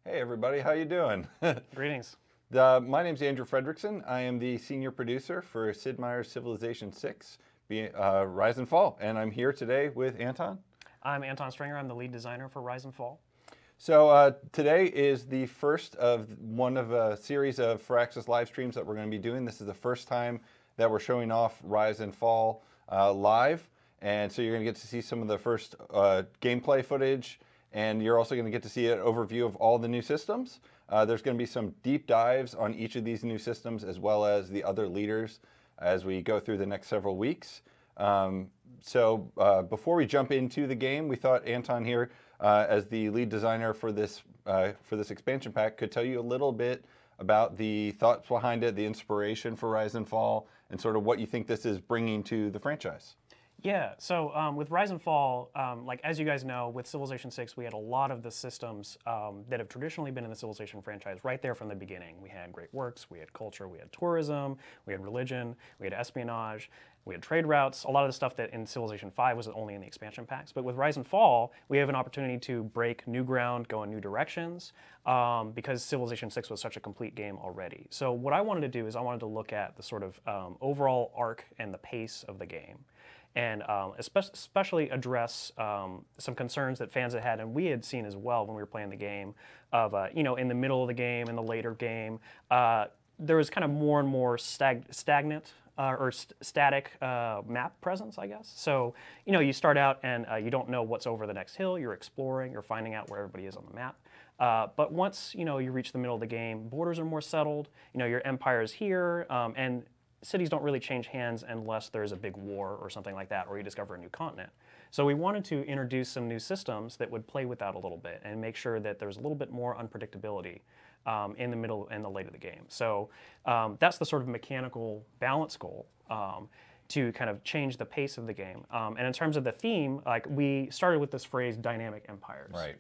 Hey everybody, how you doing? Greetings. My name's Andrew Fredrickson. I am the senior producer for Sid Meier's Civilization 6, Rise and Fall, and I'm here today with Anton. I'm Anton Stringer. I'm the lead designer for Rise and Fall. So today is the first of one of a series of Firaxis live streams that we're going to be doing. This is the first time that we're showing off Rise and Fall live, and so you're going to get to see some of the first gameplay footage, and you're also going to get to see an overview of all the new systems. There's going to be some deep dives on each of these new systems as well as the other leaders as we go through the next several weeks. Before we jump into the game, we thought Anton here, as the lead designer for this expansion pack, could tell you a little bit about the thoughts behind it, the inspiration for Rise and Fall, and sort of what you think this is bringing to the franchise. Yeah, so with Rise and Fall, like as you guys know, with Civilization 6, we had a lot of the systems that have traditionally been in the Civilization franchise right there from the beginning. We had great works, we had culture, we had tourism, we had religion, we had espionage, we had trade routes, a lot of the stuff that in Civilization 5 was only in the expansion packs. But with Rise and Fall, we have an opportunity to break new ground, go in new directions, because Civilization 6 was such a complete game already. So what I wanted to do is I wanted to look at the sort of overall arc and the pace of the game, and especially address some concerns that fans had and we had seen as well when we were playing the game of, in the middle of the game, in the later game, there was kind of more and more stagnant or static map presence, I guess. So, you start out and you don't know what's over the next hill, you're exploring, you're finding out where everybody is on the map. But once, you reach the middle of the game, borders are more settled, your empire is here, and cities don't really change hands unless there's a big war or something like that, or you discover a new continent. So we wanted to introduce some new systems that would play with that a little bit and make sure that there's a little bit more unpredictability in the middle and the late of the game. So that's the sort of mechanical balance goal, to kind of change the pace of the game. And in terms of the theme, like we started with this phrase, dynamic empires. Right.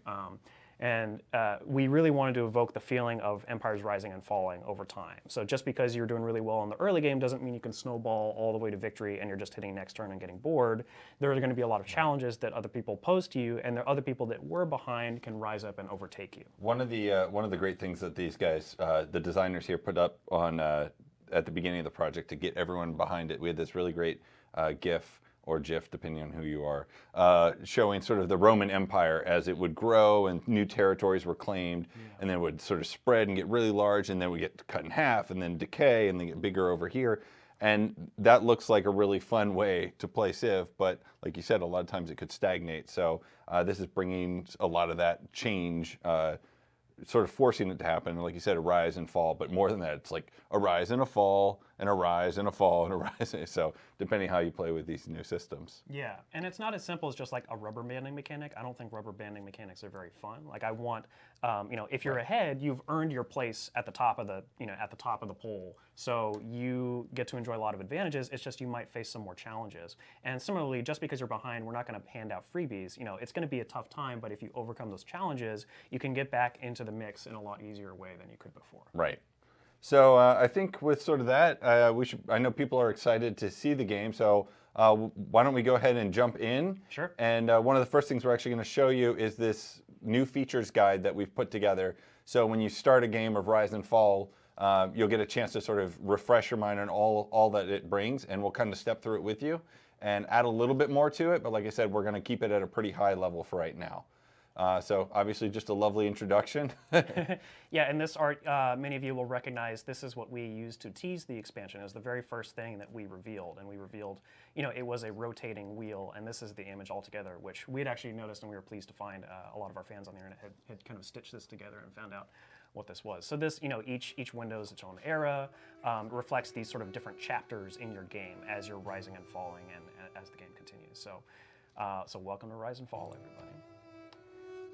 And we really wanted to evoke the feeling of empires rising and falling over time. So just because you're doing really well in the early game doesn't mean you can snowball all the way to victory and you're just hitting next turn and getting bored. There are going to be a lot of challenges that other people pose to you, and there are other people that were behind can rise up and overtake you. One of the great things that these guys, the designers here, put up on at the beginning of the project to get everyone behind it, we had this really great GIF or GIF, depending on who you are, showing sort of the Roman Empire as it would grow and new territories were claimed, and then it would sort of spread and get really large, and then we get cut in half, and then decay, and then get bigger over here. And that looks like a really fun way to play Civ, but like you said, a lot of times it could stagnate. So this is bringing a lot of that change, sort of forcing it to happen. Like you said, a rise and fall, but more than that, it's like a rise and a fall, and a rise and a fall, and a rise. So depending how you play with these new systems. Yeah, and it's not as simple as just like a rubber banding mechanic. I don't think rubber banding mechanics are very fun. Like I want, if you're ahead, you've earned your place at the top of the, at the top of the pole. So you get to enjoy a lot of advantages. It's just you might face some more challenges. And similarly, just because you're behind, we're not going to hand out freebies. It's going to be a tough time, but if you overcome those challenges, you can get back into the mix in a lot easier way than you could before. Right. So I think with sort of that, I know people are excited to see the game, so why don't we go ahead and jump in? Sure. And one of the first things we're actually going to show you is this new features guide that we've put together. So when you start a game of Rise and Fall, you'll get a chance to sort of refresh your mind on all that it brings, and we'll kind of step through it with you and add a little bit more to it, but like I said, we're going to keep it at a pretty high level for right now. So obviously just a lovely introduction. Yeah, and this art, many of you will recognize this is what we used to tease the expansion. It was the very first thing that we revealed, and we revealed, it was a rotating wheel, and this is the image altogether, which we had actually noticed, and we were pleased to find a lot of our fans on the internet had kind of stitched this together and found out what this was. So this, each window is its own era, reflects these sort of different chapters in your game as you're rising and falling and as the game continues. So, so welcome to Rise and Fall, everybody.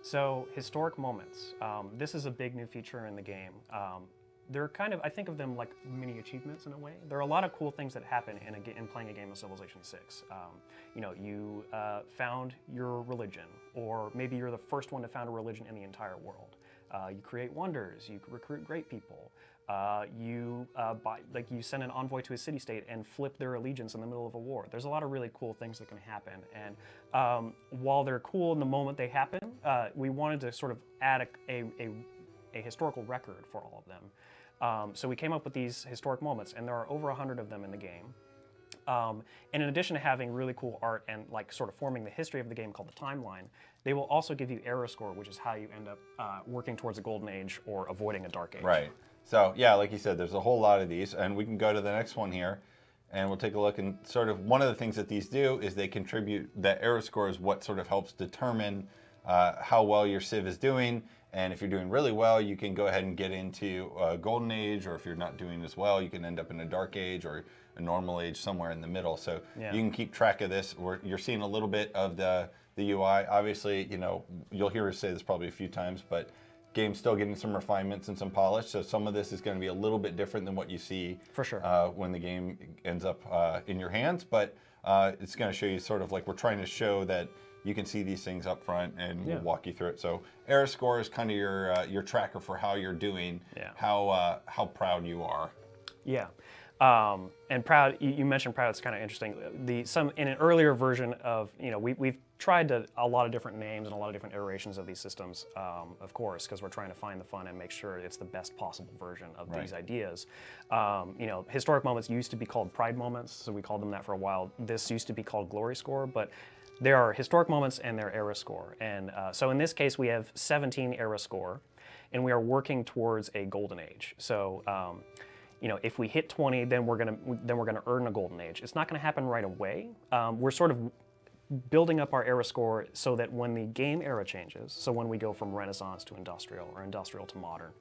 So, historic moments. This is a big new feature in the game. They're kind of, I think of them like mini achievements in a way. There are a lot of cool things that happen in playing a game of Civilization 6. You found your religion, or maybe you're the first one to found a religion in the entire world. You create wonders, you recruit great people. You send an envoy to a city-state and flip their allegiance in the middle of a war. There's a lot of really cool things that can happen, and while they're cool in the moment they happen, we wanted to sort of add a historical record for all of them. So we came up with these historic moments, and there are over 100 of them in the game. And in addition to having really cool art and like sort of forming the history of the game called the timeline, they will also give you era score, which is how you end up working towards a golden age or avoiding a dark age. Right. So yeah, like you said, there's a whole lot of these, and we can go to the next one here, and we'll take a look. And sort of one of the things that these do is they contribute. The era score is what sort of helps determine how well your civ is doing. And if you're doing really well, you can go ahead and get into a golden age, or if you're not doing as well, you can end up in a dark age or a normal age, somewhere in the middle. So you can keep track of this. You're seeing a little bit of the UI. Obviously, you know, you'll hear us say this probably a few times, but game's still getting some refinements and some polish. So some of this is going to be a little bit different than what you see for sure when the game ends up in your hands. But it's going to show you sort of like we're trying to show that you can see these things up front, and we'll walk you through it. So era score is kind of your tracker for how you're doing, how proud you are. Yeah. And proud, you mentioned proud, it's kind of interesting. In an earlier version of, you know, we've tried a lot of different names and a lot of different iterations of these systems, of course, because we're trying to find the fun and make sure it's the best possible version of these ideas. You know, historic moments used to be called pride moments, so we called them that for a while. This used to be called glory score, but there are historic moments and their era score. And so in this case, we have 17 era score, and we are working towards a golden age. So, you know, if we hit 20, then we're gonna earn a golden age. It's not gonna happen right away. We're sort of building up our era score so that when the game era changes, so when we go from Renaissance to Industrial or Industrial to Modern,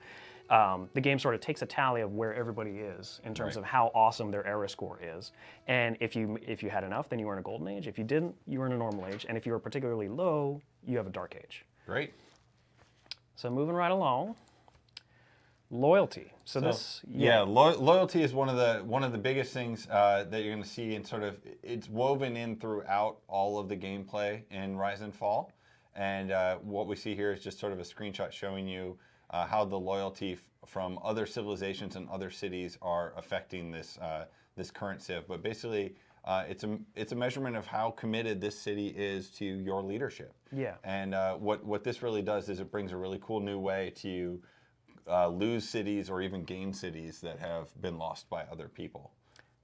the game sort of takes a tally of where everybody is in terms of how awesome their era score is. And if you had enough, then you earn a golden age. If you didn't, you earn a normal age. And if you were particularly low, you have a dark age. Great. So moving right along. Loyalty. So this, loyalty is one of the biggest things that you're going to see, and sort of it's woven in throughout all of the gameplay in Rise and Fall. And what we see here is just sort of a screenshot showing you how the loyalty from other civilizations and other cities are affecting this this current civ. But basically, it's a measurement of how committed this city is to your leadership. Yeah. And what this really does is it brings a really cool new way to lose cities or even gain cities that have been lost by other people.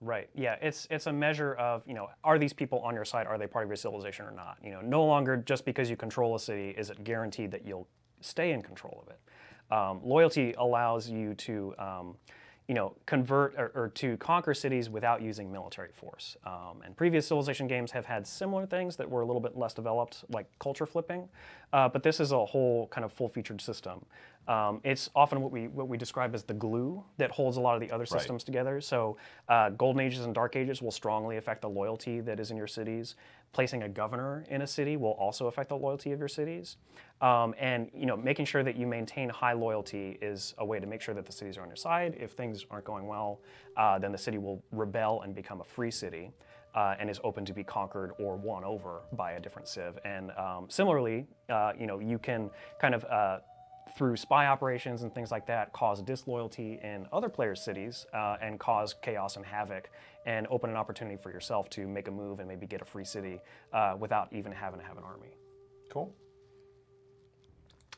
Right. Yeah. It's a measure of, you know, are these people on your side? Are they part of your civilization or not? You know, no longer just because you control a city is it guaranteed that you'll stay in control of it. Loyalty allows you to, you know, convert or to conquer cities without using military force. And previous civilization games have had similar things that were a little bit less developed, like culture flipping. But this is a whole kind of full-featured system. It's often what we describe as the glue that holds a lot of the other systems together. So golden ages and dark ages will strongly affect the loyalty that is in your cities. Placing a governor in a city will also affect the loyalty of your cities. And you know, making sure that you maintain high loyalty is a way to make sure that the cities are on your side. If things aren't going well, then the city will rebel and become a free city. And is open to be conquered or won over by a different civ. And similarly, you know, you can kind of through spy operations and things like that, cause disloyalty in other players' cities and cause chaos and havoc, and open an opportunity for yourself to make a move and maybe get a free city without even having to have an army. Cool.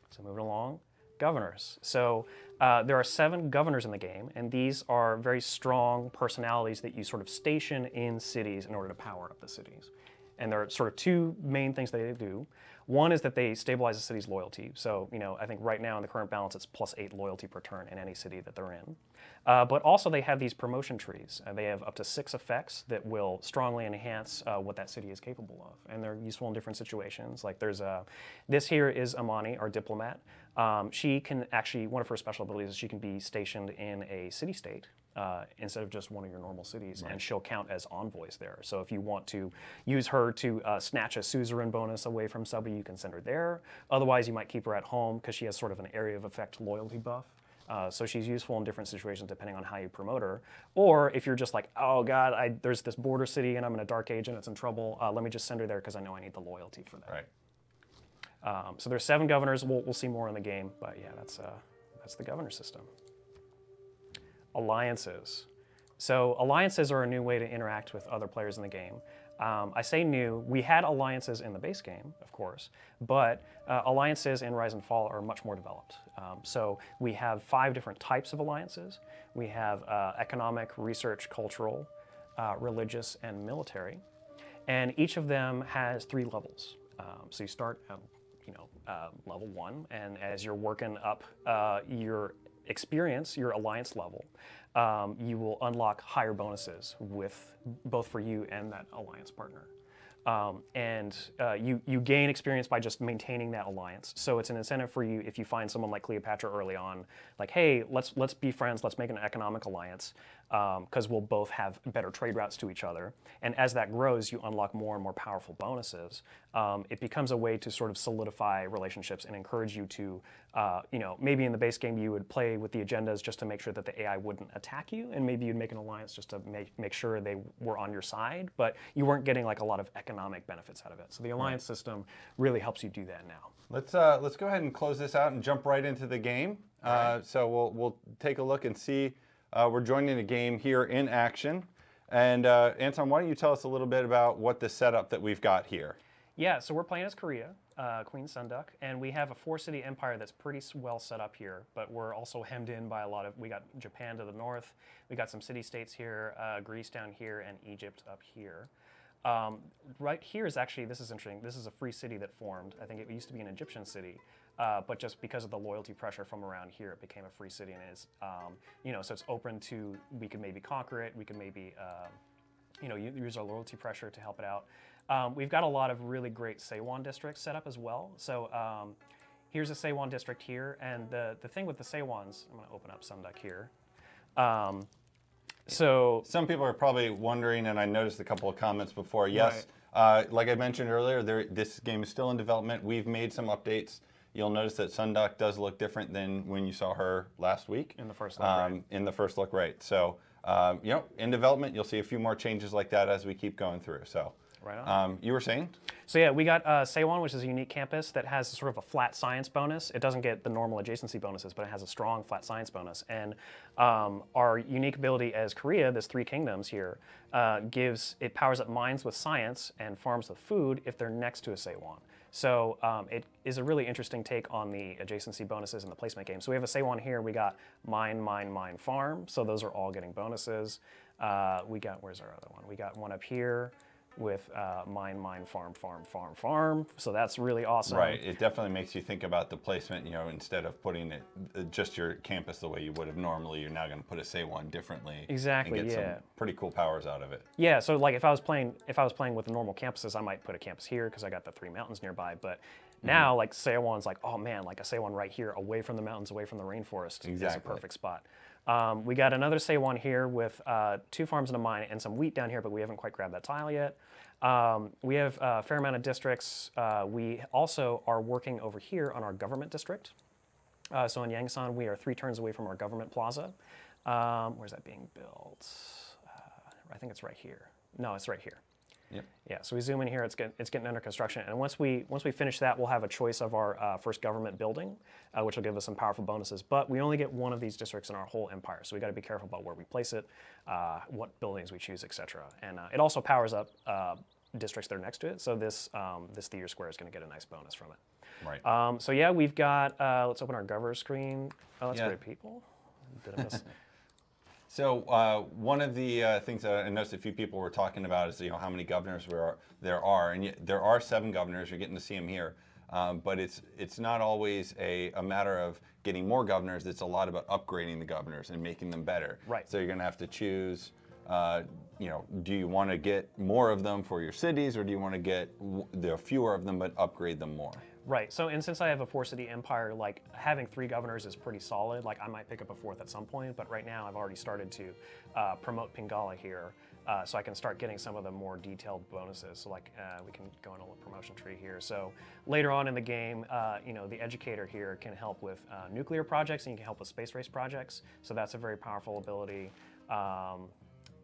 So moving along, governors. So there are 7 governors in the game, and these are very strong personalities that you sort of station in cities in order to power up the cities. And there are sort of 2 main things they do. One is that they stabilize the city's loyalty. So, you know, I think right now in the current balance, it's +8 loyalty per turn in any city that they're in. But also they have these promotion trees. They have up to 6 effects that will strongly enhance what that city is capable of. And they're useful in different situations. Like there's this here is Amani, our diplomat. She can actually, one of her special abilities is she can be stationed in a city-state. Instead of just one of your normal cities, and she'll count as envoys there. So if you want to use her to snatch a suzerain bonus away from somebody, you can send her there. Otherwise, you might keep her at home because she has sort of an area of effect loyalty buff. So she's useful in different situations depending on how you promote her. Or if you're just like, oh God, there's this border city and I'm in a dark age and it's in trouble, let me just send her there because I know I need the loyalty for that. Right. So there's 7 governors. We'll see more in the game, but yeah, that's the governor system. Alliances. So alliances are a new way to interact with other players in the game. I say new. We had alliances in the base game, of course, but alliances in Rise and Fall are much more developed. So we have 5 different types of alliances. We have economic, research, cultural, religious, and military. And each of them has 3 levels. So you start at level 1, and as you're working up your experience, your alliance level, you will unlock higher bonuses with both for you and that alliance partner. You gain experience by just maintaining that alliance. So it's an incentive for you if you find someone like Cleopatra early on, like, hey, let's be friends, let's make an economic alliance, because we'll both have better trade routes to each other. And as that grows, you unlock more and more powerful bonuses. It becomes a way to sort of solidify relationships and encourage you to, maybe in the base game you would play with the agendas just to make sure that the AI wouldn't attack you, and maybe you'd make an alliance just to make sure they were on your side, but you weren't getting like a lot of economic benefits out of it. So the alliance system really helps you do that now. Let's go ahead and close this out and jump right into the game. Right. So we'll take a look and see. We're joining the game here in action. And Anton, why don't you tell us a little bit about what the setup that we've got here? Yeah, so we're playing as Korea, Queen Sunduck, and we have a 4-city empire that's pretty well set up here, but we're also hemmed in by we got Japan to the north, we got some city-states here, Greece down here, and Egypt up here. Right here is actually, this is interesting, this is a free city that formed. I think it used to be an Egyptian city, but just because of the loyalty pressure from around here, it became a free city, and is, so it's open to, we could maybe conquer it, we could maybe, use our loyalty pressure to help it out. We've got a lot of really great Seiwan districts set up as well. So here's a Seiwan district here, and the thing with the Seiwans, I'm going to open up Sunduck here. So some people are probably wondering, and I noticed a couple of comments before. Yes, like I mentioned earlier, this game is still in development. We've made some updates. You'll notice that Sunduck does look different than when you saw her last week. In the first look, right. In the first look, right. So, in development, you'll see a few more changes like that as we keep going through. So. Right on. You were saying? So yeah, we got Seiwan, which is a unique campus that has sort of a flat science bonus. It doesn't get the normal adjacency bonuses, but it has a strong flat science bonus. And our unique ability as Korea, this 3 kingdoms here, it powers up mines with science and farms with food if they're next to a Seiwan. So it is a really interesting take on the adjacency bonuses in the placement game. So we have a Seiwan here. We got mine, mine, mine, farm. So those are all getting bonuses. Where's our other one? We got one up here with mine, mine, farm, farm, farm, farm. So that's really awesome. Right. It definitely makes you think about the placement, instead of putting it just your campus the way you would have normally, you're now going to put a Seiwan differently. Exactly, and get yeah. some pretty cool powers out of it. Yeah, so like if I was playing with the normal campuses, I might put a campus here because I got the 3 mountains nearby, but now like Seiwan's like, oh man, like a Seiwan right here away from the mountains, away from the rainforest is a perfect spot. We got another Seiwan here with 2 farms and a mine and some wheat down here, but we haven't quite grabbed that tile yet. We have a fair amount of districts. We also are working over here on our government district. So in Yangsan, we are 3 turns away from our government plaza. Where's that being built? I think it's right here. No, it's right here. Yep. Yeah, so we zoom in here, it's getting under construction, and once we finish that, we'll have a choice of our first government building, which will give us some powerful bonuses, but we only get one of these districts in our whole empire, so we got to be careful about where we place it, what buildings we choose, etc. And it also powers up districts that are next to it, so this theater square is going to get a nice bonus from it. Right. So yeah, we've got, let's open our governor screen. Oh, that's great people. Did I miss? So one of the things that I noticed a few people were talking about is how many governors there are, and there are 7 governors. You're getting to see them here, but it's not always a matter of getting more governors. It's a lot about upgrading the governors and making them better. Right. So you're going to have to choose. Do you want to get more of them for your cities, or do you want to get fewer of them but upgrade them more? Right, so and since I have a 4-city empire, like having 3 governors is pretty solid. Like I might pick up a 4th at some point, but right now I've already started to promote Pingala here, so I can start getting some of the more detailed bonuses. So like we can go on a promotion tree here. So later on in the game, the Educator here can help with nuclear projects, and you can help with space race projects. So that's a very powerful ability.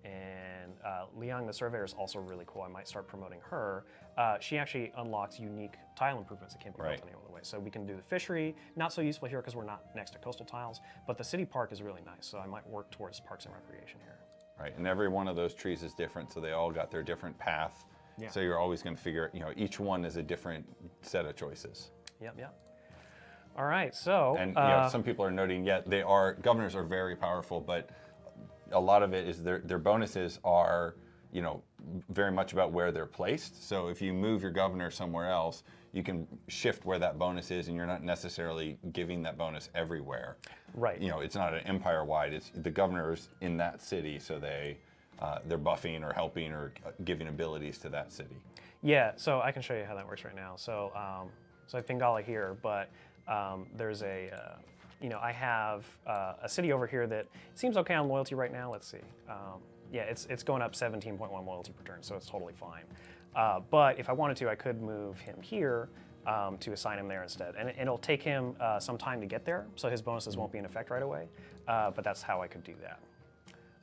And Liang the Surveyor is also really cool. I might start promoting her. She actually unlocks unique tile improvements that can't be built any other way. So we can do the fishery, not so useful here because we're not next to coastal tiles, but the city park is really nice. So I might work towards parks and recreation here. Right, and every one of those trees is different, so they all got their different path Yeah. So you're always going to figure, each one is a different set of choices. Yep, yep. All right, so... And some people are noting, governors are very powerful, but a lot of it is their bonuses are, very much about where they're placed. So if you move your governor somewhere else, you can shift where that bonus is, and you're not necessarily giving that bonus everywhere. Right. It's not an empire-wide. It's the governor's in that city, so they're buffing or helping or giving abilities to that city. Yeah, so I can show you how that works right now. So, so I have Pingala here, but there's I have a city over here that seems okay on loyalty right now. Let's see. Yeah, it's going up 17.1 loyalty per turn, so it's totally fine. But if I wanted to, I could move him here to assign him there instead. And it'll take him some time to get there, so his bonuses won't be in effect right away. But that's how I could do that.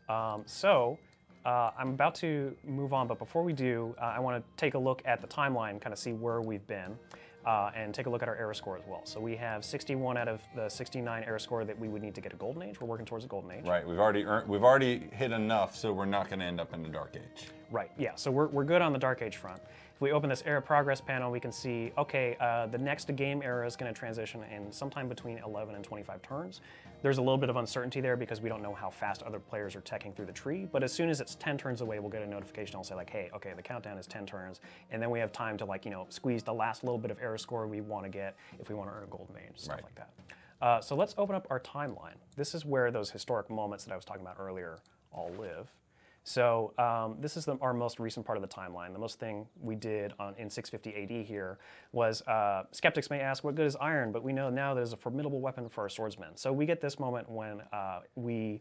I'm about to move on, but before we do, I want to take a look at the timeline, kind of see where we've been, and take a look at our era score as well. So we have 61 out of the 69 era score that we would need to get a golden age. We're working towards a golden age. Right. We've already hit enough, so we're not going to end up in the dark age. Right. Yeah. So we're good on the dark age front. If we open this era progress panel, we can see, okay, the next game era is going to transition in sometime between 11 and 25 turns. There's a little bit of uncertainty there because we don't know how fast other players are teching through the tree, but as soon as it's 10 turns away, we'll get a notification. It'll say like, hey, okay, the countdown is 10 turns, and then we have time to squeeze the last little bit of era score we want to get if we want to earn a golden age, stuff like that. So let's open up our timeline. This is where those historic moments that I was talking about earlier all live. So this is our most recent part of the timeline. The most thing we did in 650 AD here was, skeptics may ask, what good is iron? But we know now that it's a formidable weapon for our swordsmen. So we get this moment when we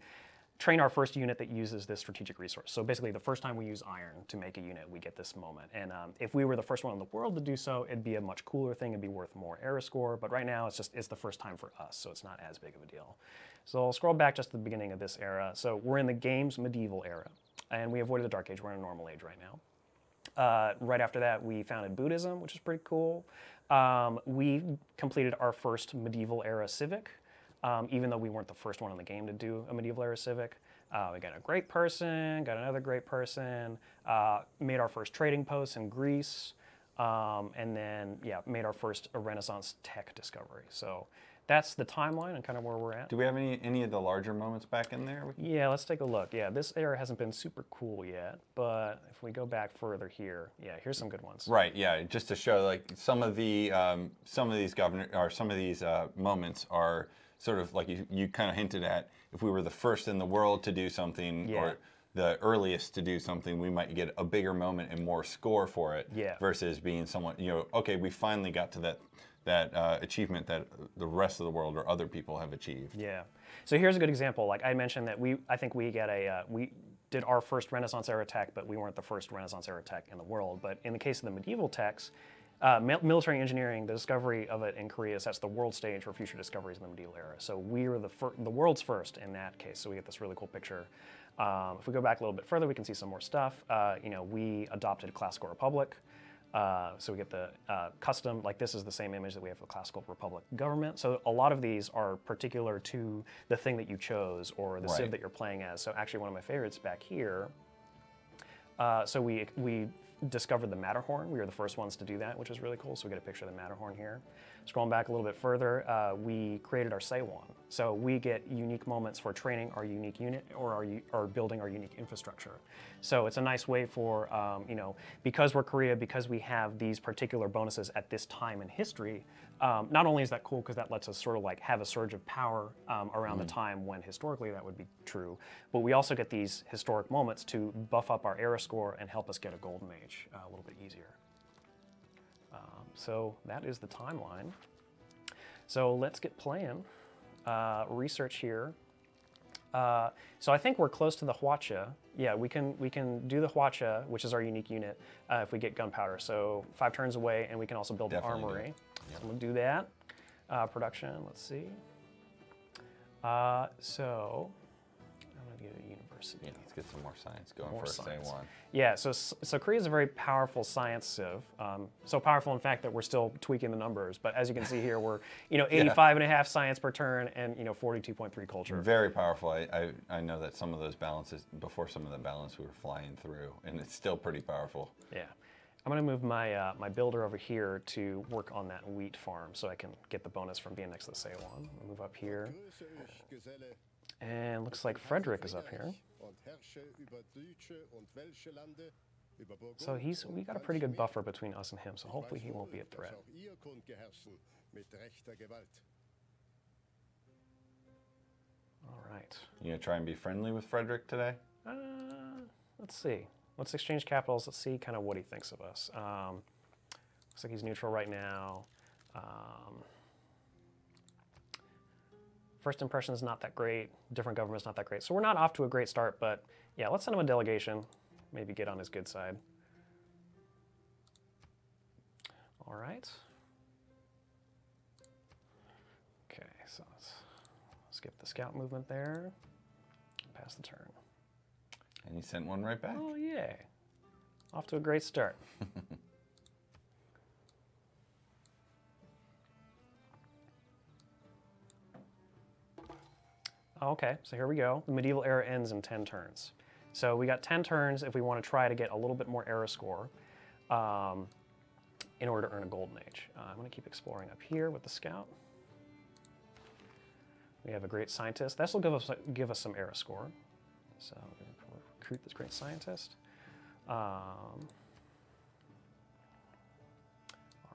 train our first unit that uses this strategic resource. So basically the first time we use iron to make a unit, we get this moment. And if we were the first one in the world to do so, it'd be a much cooler thing. It'd be worth more era score. But right now it's the first time for us, so it's not as big of a deal. So I'll scroll back just to the beginning of this era. So we're in the game's medieval era. And we avoided the Dark Age. We're in a normal age right now. Right after that, we founded Buddhism, which is pretty cool. We completed our first medieval era civic, even though we weren't the first one in the game to do a medieval era civic. We got a great person, got another great person, made our first trading posts in Greece, and then, made our first Renaissance tech discovery. So that's the timeline and kind of where we're at. Do we have any of the larger moments back in there? Yeah, let's take a look. Yeah, this era hasn't been super cool yet, but if we go back further here, here's some good ones. Right. Yeah, just to show like some of these moments are sort of like you kind of hinted at. If we were the first in the world to do something, or the earliest to do something, we might get a bigger moment and more score for it. Yeah. Versus being someone, okay, we finally got to that achievement that the rest of the world or other people have achieved. Yeah. So here's a good example. Like I mentioned that I think we did our first Renaissance era tech, but we weren't the first Renaissance era tech in the world. But in the case of the medieval techs, military engineering, the discovery of it in Korea sets the world stage for future discoveries in the medieval era. So we were the world's first in that case. So we get this really cool picture. If we go back a little bit further, we can see some more stuff. We adopted Classical Republic. So we get the custom, like this is the same image that we have for the Classical Republic government. So a lot of these are particular to the thing that you chose or the civ that you're playing as. So actually one of my favorites back here, so we discovered the Matterhorn. We were the first ones to do that, which is really cool. So we get a picture of the Matterhorn here. Scrolling back a little bit further, we created our Seiwon. So we get unique moments for training our unique unit or building our unique infrastructure. So it's a nice way for, because we're Korea, because we have these particular bonuses at this time in history, not only is that cool because that lets us sort of like have a surge of power around the time when historically that would be true, but we also get these historic moments to buff up our era score and help us get a golden age a little bit easier. So that is the timeline. So let's get playing. Research here. So I think we're close to the Hwacha. Yeah, we can do the Hwacha, which is our unique unit, if we get gunpowder. So 5 turns away, and we can also build an armory. So I'm gonna do that. Production. Let's see. So I'm gonna get a university. Yeah, let's get some more science going More for science. Day 1. Yeah, so Korea is a very powerful science civ. So powerful, in fact, that we're still tweaking the numbers. But as you can see here, we're 85.5 science per turn and 42.3 culture. Very powerful. I know that some of those balances, before some of the balance, we were flying through, and it's still pretty powerful. Yeah. I'm going to move my my builder over here to work on that wheat farm so I can get the bonus from being next to the Ceylon. Move up here. And looks like Frederick is up here. So we got a pretty good buffer between us and him, so hopefully he won't be a threat. All right. You gonna try and be friendly with Frederick today? Let's see. Let's exchange capitals. Let's see kind of what he thinks of us. Looks like he's neutral right now. First impression is not that great. Different government's not that great. So we're not off to a great start, but yeah, let's send him a delegation. Maybe get on his good side. All right. Okay, so let's skip the scout movement there. Pass the turn. And he sent one right back. Oh, yay. Off to a great start. Okay, so here we go. The medieval era ends in 10 turns. So we got 10 turns if we want to try to get a little bit more era score in order to earn a golden age. I'm going to keep exploring up here with the scout. We have a great scientist. This will give us some era score. So we're going to recruit this great scientist. All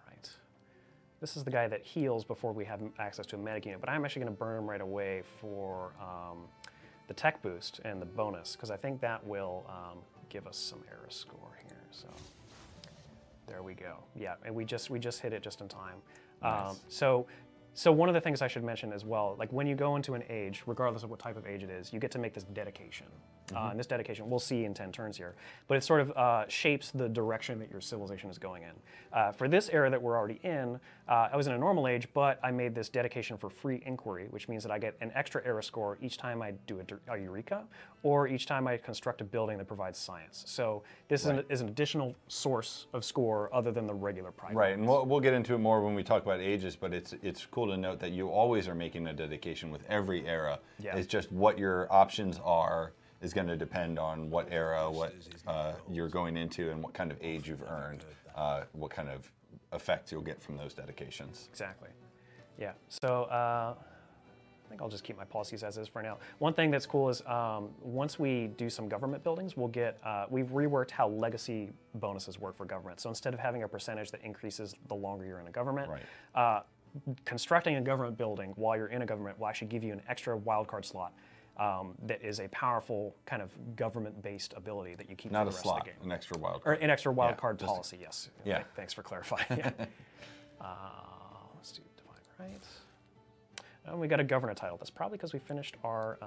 right. This is the guy that heals before we have access to a medic unit, but I'm actually going to burn him right away for the tech boost and the bonus, because I think that will give us some era score here. So there we go. Yeah, and we just hit it just in time. Nice. So one of the things I should mention as well, like when you go into an age, regardless of what type of age it is, you get to make this dedication. And this dedication, we'll see in 10 turns here, but it sort of shapes the direction that your civilization is going in. For this era that we're already in, I was in a normal age, but I made this dedication for free inquiry, which means that I get an extra era score each time I do a Eureka, or each time I construct a building that provides science. So this is an additional source of score other than the regular private. Right, and we'll get into it more when we talk about ages, but it's cool to note that you always are making a dedication with every era. Yeah. It's just what your options are is going to depend on what era, what you're going into, and what kind of age you've earned, what kind of effect you'll get from those dedications. Exactly. Yeah. So I think I'll just keep my policies as is for now. One thing that's cool is once we do some government buildings, we'll get, we've reworked how legacy bonuses work for government. So instead of having a percentage that increases the longer you're in a government, constructing a government building while you're in a government will actually give you an extra wildcard slot. That is a powerful kind of government-based ability that you keep Not for the a rest slot, of the game. an extra wild Or card. an extra wild card policy, yes. Yeah. Thanks for clarifying. Yeah. Let's do divine right. And we got a governor title. That's probably because we finished our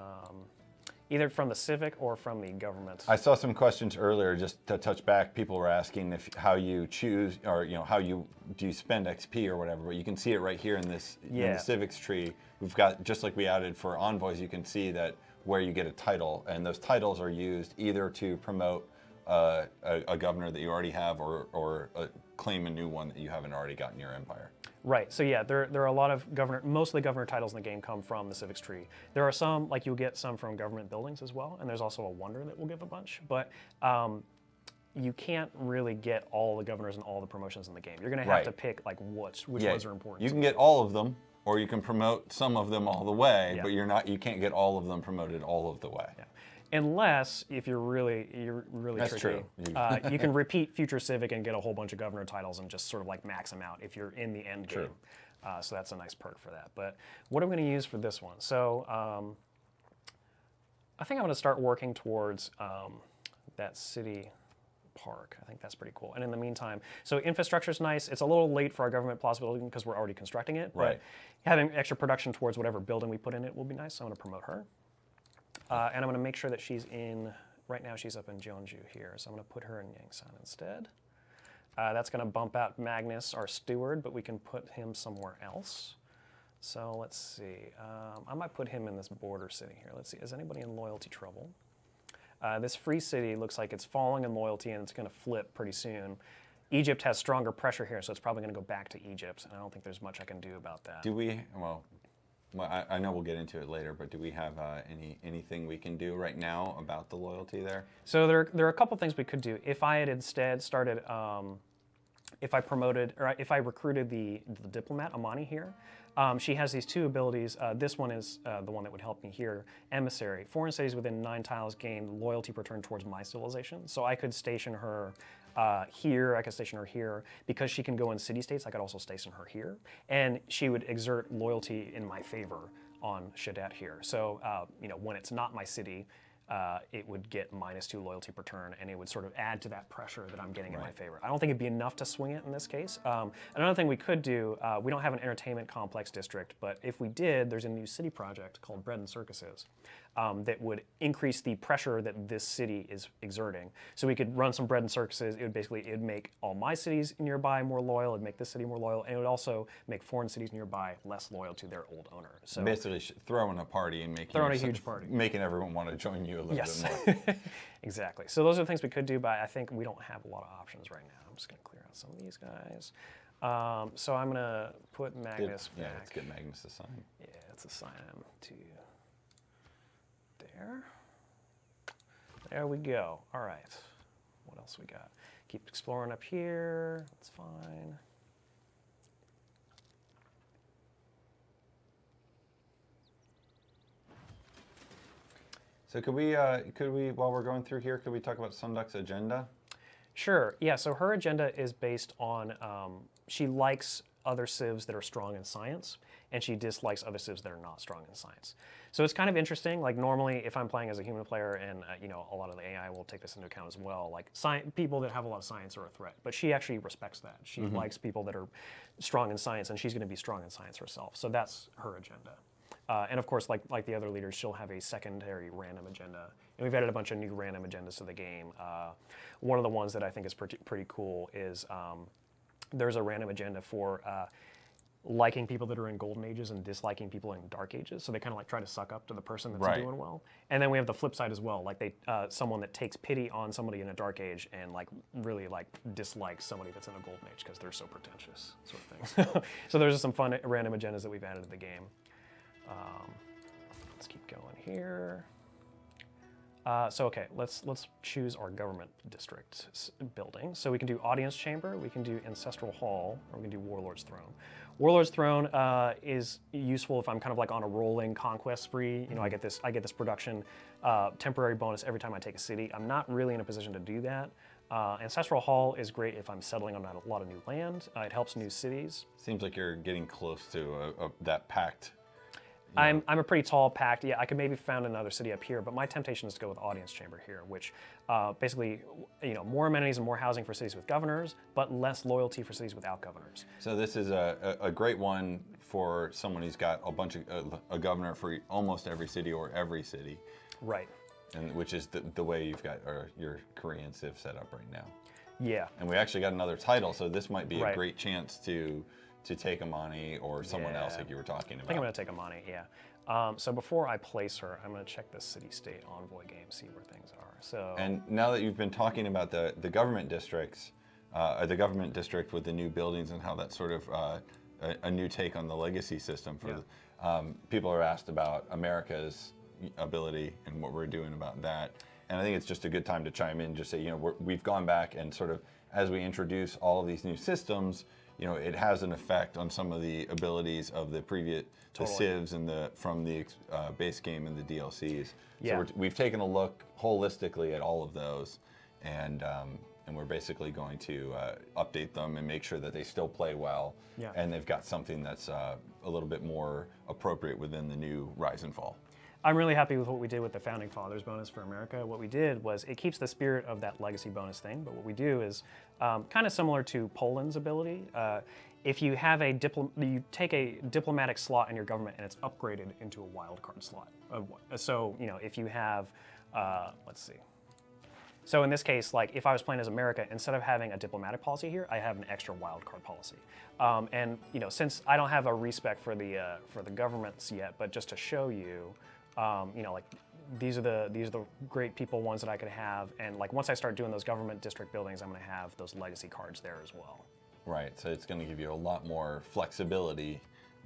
either from the civic or from the government. I saw some questions earlier, just to touch back. People were asking how you choose, or how you spend XP or whatever. But you can see it right here in this in the civics tree. We've got, just like we added for envoys, you can see that where you get a title, and those titles are used either to promote a governor that you already have, or claim a new one that you haven't already got in your empire. Right, so yeah, there are a lot of most of the governor titles in the game come from the civics tree. There are some, like you'll get some from government buildings as well, and there's also a wonder that will give a bunch, but you can't really get all the governors and all the promotions in the game. You're gonna have to pick like which ones are important. You can get all of them, or you can promote some of them all the way, but you can't get all of them promoted all of the way. Yeah. Unless, if you're really That's tricky, true. you can repeat future civic and get a whole bunch of governor titles and just sort of like max them out if you're in the end game. So that's a nice perk for that. But what I'm going to use for this one? So I think I'm going to start working towards that city park. I think that's pretty cool. And in the meantime, so infrastructure is nice. It's a little late for our government plus building because we're already constructing it. But having extra production towards whatever building we put in it will be nice. So I'm going to promote her. And I'm going to make sure that she's in, right now she's up in Jeonju here, so I'm going to put her in Yangsan instead. That's going to bump out Magnus, our steward, but we can put him somewhere else. So let's see, I might put him in this border city here. Let's see, is anybody in loyalty trouble? This free city looks like it's falling in loyalty and it's going to flip pretty soon. Egypt has stronger pressure here, so it's probably going to go back to Egypt, and I don't think there's much I can do about that. Do we, well, I know we'll get into it later, but do we have anything we can do right now about the loyalty there? So there are a couple things we could do. If I had instead started if I promoted or if I recruited the diplomat Amani here, she has these 2 abilities. This one is the one that would help me here. Emissary. Foreign cities within 9 tiles gain loyalty per turn towards my civilization. So I could station her here. I could station her here. Because she can go in city-states, I could also station her here. And she would exert loyalty in my favor on Shadat here. So, you know, when it's not my city, it would get -2 loyalty per turn, and it would sort of add to that pressure that I'm getting in my favor. I don't think it'd be enough to swing it in this case. Another thing we could do, we don't have an entertainment complex district, but if we did, there's a new city project called Bread and Circuses that would increase the pressure that this city is exerting. So we could run some bread and circuses. It would make all my cities nearby more loyal. It'd make this city more loyal, and it would also make foreign cities nearby less loyal to their old owner. So basically, throwing a party and making a huge party, making everyone want to join you a little yes. bit more. Exactly. So those are the things we could do, but I think we don't have a lot of options right now. I'm just going to clear out some of these guys. So I'm going to put Magnus back. Yeah, let's get Magnus assigned. Yeah, let's assign him to there. There we go. All right. What else we got? Keep exploring up here. That's fine. So could we, while we're going through here, could we talk about Sunduck's agenda? Sure. Yeah. So her agenda is based on she likes other civs that are strong in science, and she dislikes other civs that are not strong in science. So it's kind of interesting. Like normally, if I'm playing as a human player, and you know, a lot of the AI will take this into account as well. Like people that have a lot of science are a threat, but she actually respects that. She likes people that are strong in science, and she's going to be strong in science herself. So that's her agenda. And of course, like the other leaders, she'll have a secondary random agenda. And we've added a bunch of new random agendas to the game. One of the ones that I think is pretty cool is there's a random agenda for liking people that are in golden ages and disliking people in dark ages. So they kind of like try to suck up to the person that's doing well. And then we have the flip side as well, like someone that takes pity on somebody in a dark age and like really like dislikes somebody that's in a golden age because they're so pretentious, sort of things. So there's just some fun random agendas that we've added to the game. Let's keep going here. So okay, let's choose our government district building. So we can do Audience Chamber, we can do Ancestral Hall, or we can do Warlord's Throne. Warlord's Throne is useful if I'm kind of like on a rolling conquest spree. You know, I get this production temporary bonus every time I take a city. I'm not really in a position to do that. Ancestral Hall is great if I'm settling on a lot of new land. It helps new cities. Seems like you're getting close to that pact. I'm a pretty tall pact. Yeah, I could maybe found another city up here, but my temptation is to go with Audience Chamber here, which basically, you know, more amenities and more housing for cities with governors, but less loyalty for cities without governors. So this is a great one for someone who's got a governor for almost every city or every city. Right. And which is the way you've got your Korean civ set up right now. Yeah. And we actually got another title, so this might be a great chance to take Amani or someone else like you were talking about. I think I'm going to take Amani, yeah. So before I place her, I'm going to check the city-state envoy game, see where things are. So. And now that you've been talking about the government districts, the government district with the new buildings and how that's sort of a new take on the legacy system for people are asked about America's ability and what we're doing about that. And I think it's just a good time to chime in, just say, you know, we've gone back and sort of, as we introduce all of these new systems, you know, it has an effect on some of the abilities of the previous, the civs and from the base game and the DLCs. So we've taken a look holistically at all of those, and we're basically going to update them and make sure that they still play well, and they've got something that's a little bit more appropriate within the new Rise and Fall. I'm really happy with what we did with the Founding Fathers bonus for America. What we did was it keeps the spirit of that legacy bonus thing, but what we do is kind of similar to Poland's ability. If you have you take a diplomatic slot in your government and it's upgraded into a wildcard slot. So, you know, if you have, let's see. So in this case, like if I was playing as America, instead of having a diplomatic policy here, I have an extra wildcard policy. And you know, since I don't have a respec for the governments yet, but just to show you, you know, like these are the great people ones that I could have, and like once I start doing those government district buildings, I'm going to have those legacy cards there as well. Right. So it's going to give you a lot more flexibility,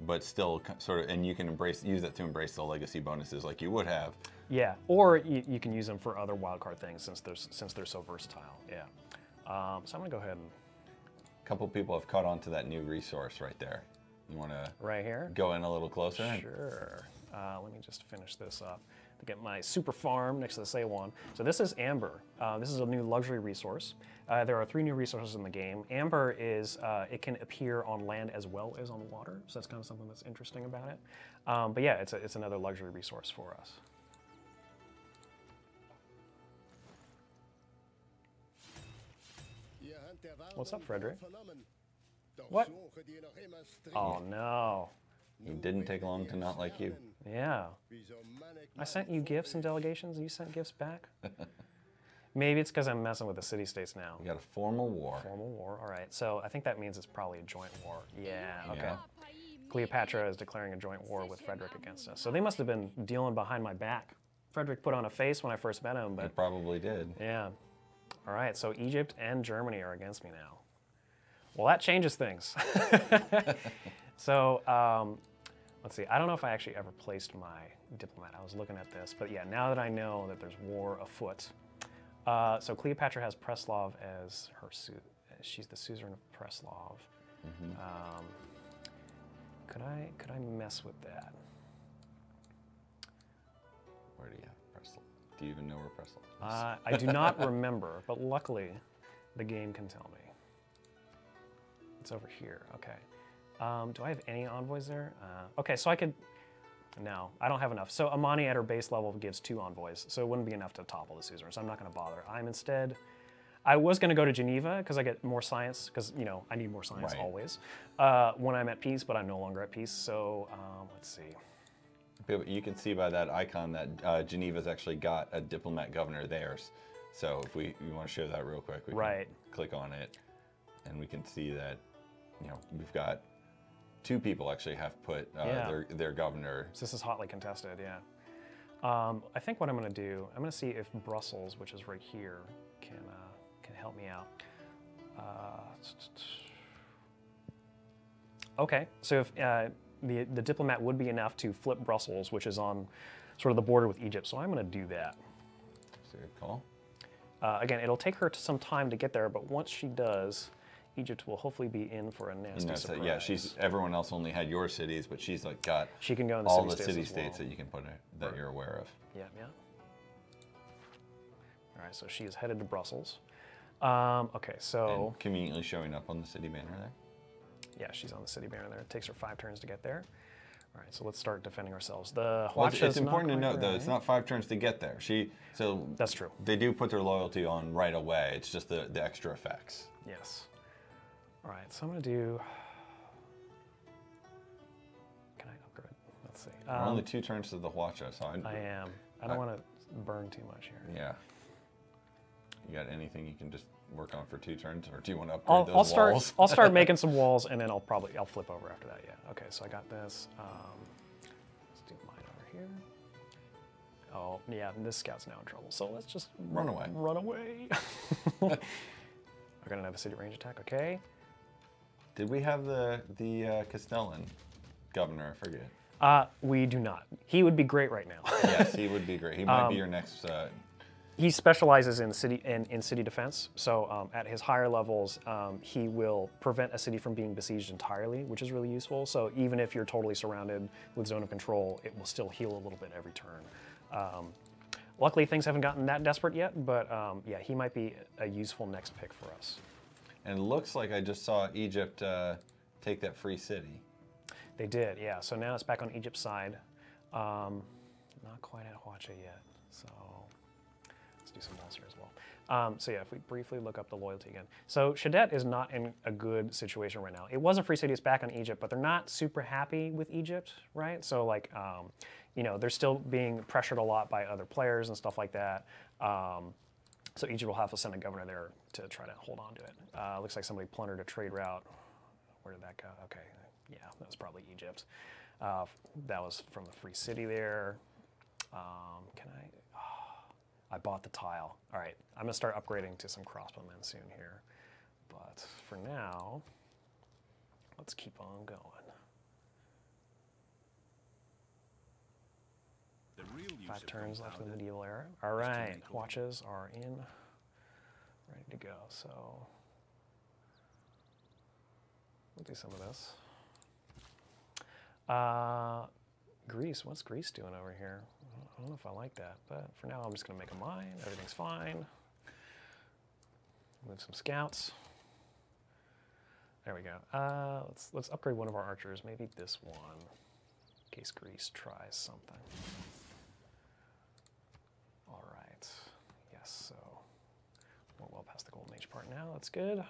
but still sort of, and you can use that to embrace the legacy bonuses like you would have. Yeah, or you can use them for other wildcard things since they're so versatile. Yeah. So I'm going to go ahead and couple people have caught on to that new resource right there. You want to Right here? go in a little closer? Sure. Let me just finish this up to get my super farm next to the Say-One. So this is Amber. This is a new luxury resource. There are 3 new resources in the game. Amber is, it can appear on land as well as on water, so that's kind of something that's interesting about it. But yeah, it's another luxury resource for us. What's up, Frederick? What? Oh no. He didn't take long to not like you. Yeah. I sent you gifts and delegations, and you sent gifts back? Maybe it's because I'm messing with the city-states now. We got a formal war. Formal war, all right. So I think that means it's probably a joint war. Yeah, okay. Cleopatra is declaring a joint war with Frederick against us. So they must have been dealing behind my back. Frederick put on a face when I first met him, but... He probably did. Yeah. All right, so Egypt and Germany are against me now. Well, that changes things. So, let's see. I don't know if I actually ever placed my diplomat. I was looking at this, but yeah, now that I know that there's war afoot. So Cleopatra has Preslav as her she's the suzerain of Preslav. Mm-hmm. Could I mess with that? Where do you have Preslav? Do you even know where Preslav is? I do not remember, but luckily, the game can tell me. It's over here. Okay. Do I have any envoys there? Okay, so I could... No, I don't have enough. So Amani at her base level gives 2 envoys, so it wouldn't be enough to topple the suzerain, so I'm not going to bother. I was going to go to Geneva because I get more science, because, you know, I need more science always, when I'm at peace, but I'm no longer at peace, so let's see. You can see by that icon that Geneva's actually got a diplomat governor theirs. So if we want to show that real quick, we can click on it, and we can see that, you know, we've got 2 people actually have put their governor. So this is hotly contested, yeah. I think what I'm going to do, I'm going to see if Brussels, which is right here, can help me out. Okay, so if the diplomat would be enough to flip Brussels, which is on sort of the border with Egypt, so I'm going to do that. That's a good call. Again, it'll take her some time to get there, but once she does, Egypt will hopefully be in for a nasty surprise. Yeah, everyone else only had your cities, but she's like got she can go in all the city-states that you can put that you're aware of. Yeah, yeah. All right, so she is headed to Brussels. Okay, so... And conveniently showing up on the city banner there. Yeah, she's on the city banner there. It takes her 5 turns to get there. All right, so let's start defending ourselves. It's important to note, though, it's not 5 turns to get there. That's true. They do put their loyalty on right away. It's just the extra effects. Yes. All right, so I'm going to do... Can I upgrade? Let's see. We're only 2 turns to the Huacha, so I am. I don't want to burn too much here. Yeah. You got anything you can just work on for 2 turns, or do you want to upgrade those walls? I'll start making some walls, and then I'll flip over after that. Yeah. Okay. So I got this. Let's do mine over here. Oh yeah, and this scout's now in trouble. So let's just run away. Run away. I got another city range attack. Okay. Did we have the Castellan Governor? I forget. We do not. He would be great right now. Yes, he would be great. He might be your next. He specializes in city defense. So at his higher levels, he will prevent a city from being besieged entirely, which is really useful. So even if you're totally surrounded with zone of control, it will still heal a little bit every turn. Luckily, things haven't gotten that desperate yet, but yeah, he might be a useful next pick for us. And it looks like I just saw Egypt take that free city. They did, yeah. So now it's back on Egypt's side. Not quite at Huacha yet, so let's do some walls here as well. So yeah, if we briefly look up the loyalty again. So Shadet is not in a good situation right now. It was a free city, it's back on Egypt, but they're not super happy with Egypt, right? So like, you know, they're still being pressured a lot by other players and stuff like that. So Egypt will have to send a governor there to try to hold on to it. Looks like somebody plundered a trade route. Where did that go? Okay, yeah, that was probably Egypt. That was from the free city there. Can I? Oh, I bought the tile. All right, I'm gonna start upgrading to some crossbowmen soon here. But for now, let's keep on going. The real 5 turns left in the medieval era. All right, watches are in, ready to go. So we'll do some of this. Greece, what's Greece doing over here? I don't know if I like that, but for now I'm just gonna make a mine. Everything's fine. Move some scouts. There we go. Let's upgrade one of our archers, maybe this one, in case Greece tries something. All right, yes, so we're well past the golden age part now, that's good.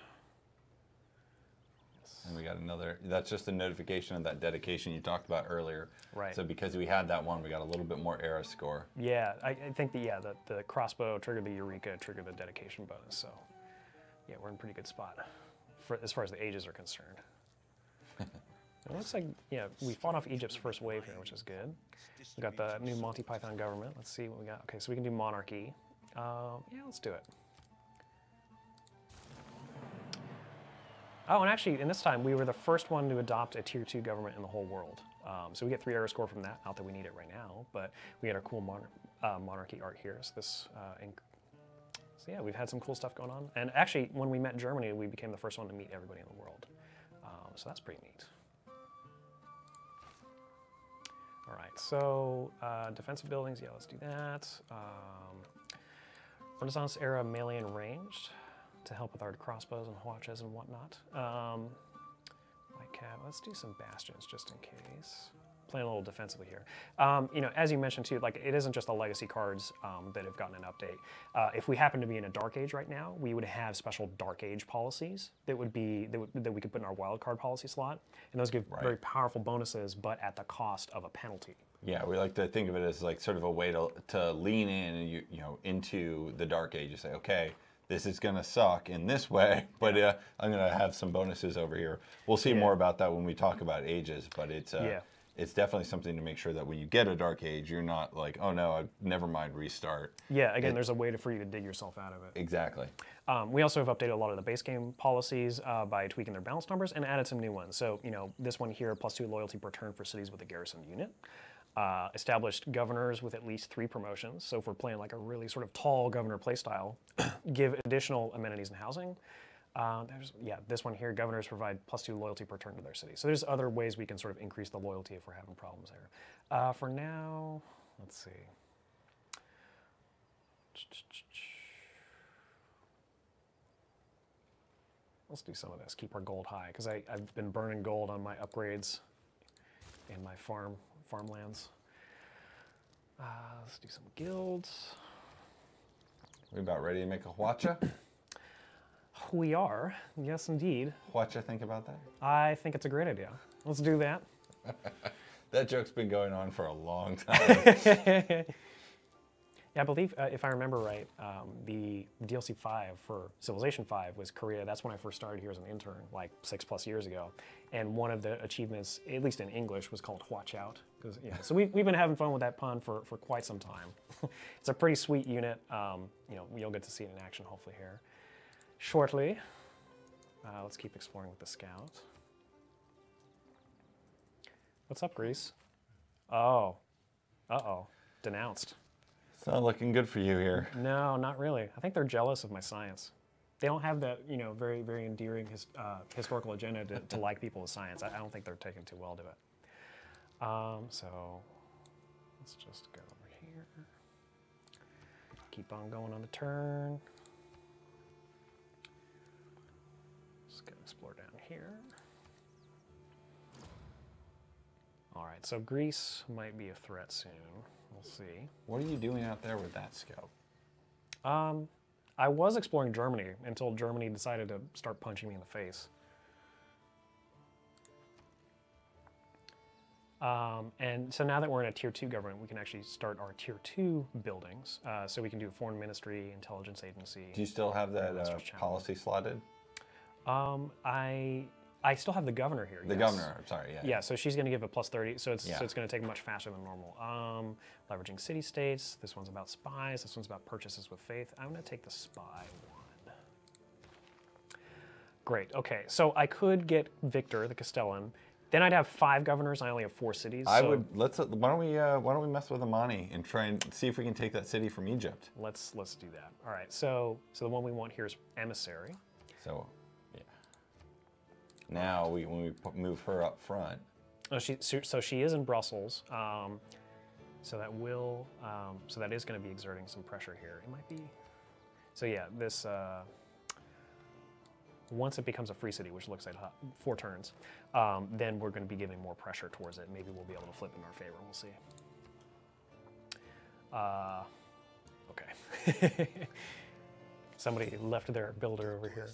And we got another, that's just a notification of that dedication you talked about earlier. Right. So because we had that one, we got a little bit more era score. Yeah, I think the crossbow triggered the Eureka, triggered the dedication bonus, so yeah, we're in a pretty good spot as far as the ages are concerned. It looks like, yeah, we fought off Egypt's first wave here, which is good. We got the new Monty Python government. Let's see what we got. Okay, so we can do monarchy. Yeah, let's do it. Oh, and actually, in this time, we were the first one to adopt a Tier 2 government in the whole world. So we get 3 era score from that. Not that we need it right now, but we had our cool monarchy art here. So this, so yeah, we've had some cool stuff going on. And actually, when we met Germany, we became the first one to meet everybody in the world. So that's pretty neat. All right, so defensive buildings, yeah, let's do that. Renaissance era melee and ranged to help with our crossbows and hwachas and whatnot. White cap, let's do some bastions just in case. Playing a little defensively here. You know, as you mentioned too, like it isn't just the legacy cards that have gotten an update. If we happen to be in a dark age right now, we would have special dark age policies that would be that we could put in our wild card policy slot, and those give very powerful bonuses, but at the cost of a penalty. Yeah, we like to think of it as like sort of a way to lean in, you know, into the dark age. You say, okay, this is going to suck in this way, but I'm going to have some bonuses over here. We'll see more about that when we talk about ages, but it's it's definitely something to make sure that when you get a dark age, you're not like, oh no, never mind, restart. Yeah, again, there's a way for you to dig yourself out of it. Exactly. We also have updated a lot of the base game policies by tweaking their balance numbers and added some new ones. So, you know, this one here, +2 loyalty per turn for cities with a garrison unit. Established governors with at least 3 promotions. So if we're playing like a really sort of tall governor playstyle, give additional amenities and housing. This one here, governors provide +2 loyalty per turn to their city. So there's other ways we can sort of increase the loyalty if we're having problems there. For now, let's see. Let's do some of this, keep our gold high, because I've been burning gold on my upgrades in my farmlands. Let's do some guilds. We about ready to make a hwacha? We are, yes indeed. Hwacha, think about that? I think it's a great idea. Let's do that. That joke's been going on for a long time. Yeah, I believe, if I remember right, the DLC 5 for Civilization 5 was Korea. That's when I first started here as an intern, like 6+ years ago. And one of the achievements, at least in English, was called Hwatch Out. Yeah, so we've been having fun with that pun for quite some time. It's a pretty sweet unit. You know, you'll get to see it in action hopefully here shortly. Let's keep exploring with the scout. What's up, Greece? Oh, uh-oh, denounced. It's not looking good for you here. No, not really. I think they're jealous of my science. They don't have that, you know, very, very endearing historical agenda to like people with science. I don't think they're taking too well to it. So let's just go over here. Keep on going on the turn. Just gonna explore down here. All right, so Greece might be a threat soon. We'll see. What are you doing out there with that scout? I was exploring Germany until Germany decided to start punching me in the face. And so now that we're in a Tier 2 government, we can actually start our Tier 2 buildings. So we can do foreign ministry, intelligence agency. Do you still have that policy slotted? I still have the governor here. The governor, I'm sorry, yeah. Yeah, so she's going to give a +30, so it's going to take much faster than normal. Leveraging city-states. This one's about spies. This one's about purchases with faith. I'm going to take the spy one. Great, okay. So I could get Victor, the Castellan. Then I'd have 5 governors. I only have 4 cities. Why don't we mess with Amani and try and see if we can take that city from Egypt? Let's do that. All right, so the one we want here is emissary. So, Now, when we move her up front. Oh, so she is in Brussels. So that will, so that is going to be exerting some pressure here. It might be. So yeah, this. Once it becomes a free city, which looks like 4 turns, then we're going to be giving more pressure towards it. Maybe we'll be able to flip in our favor. We'll see. Okay. Somebody left their builder over here.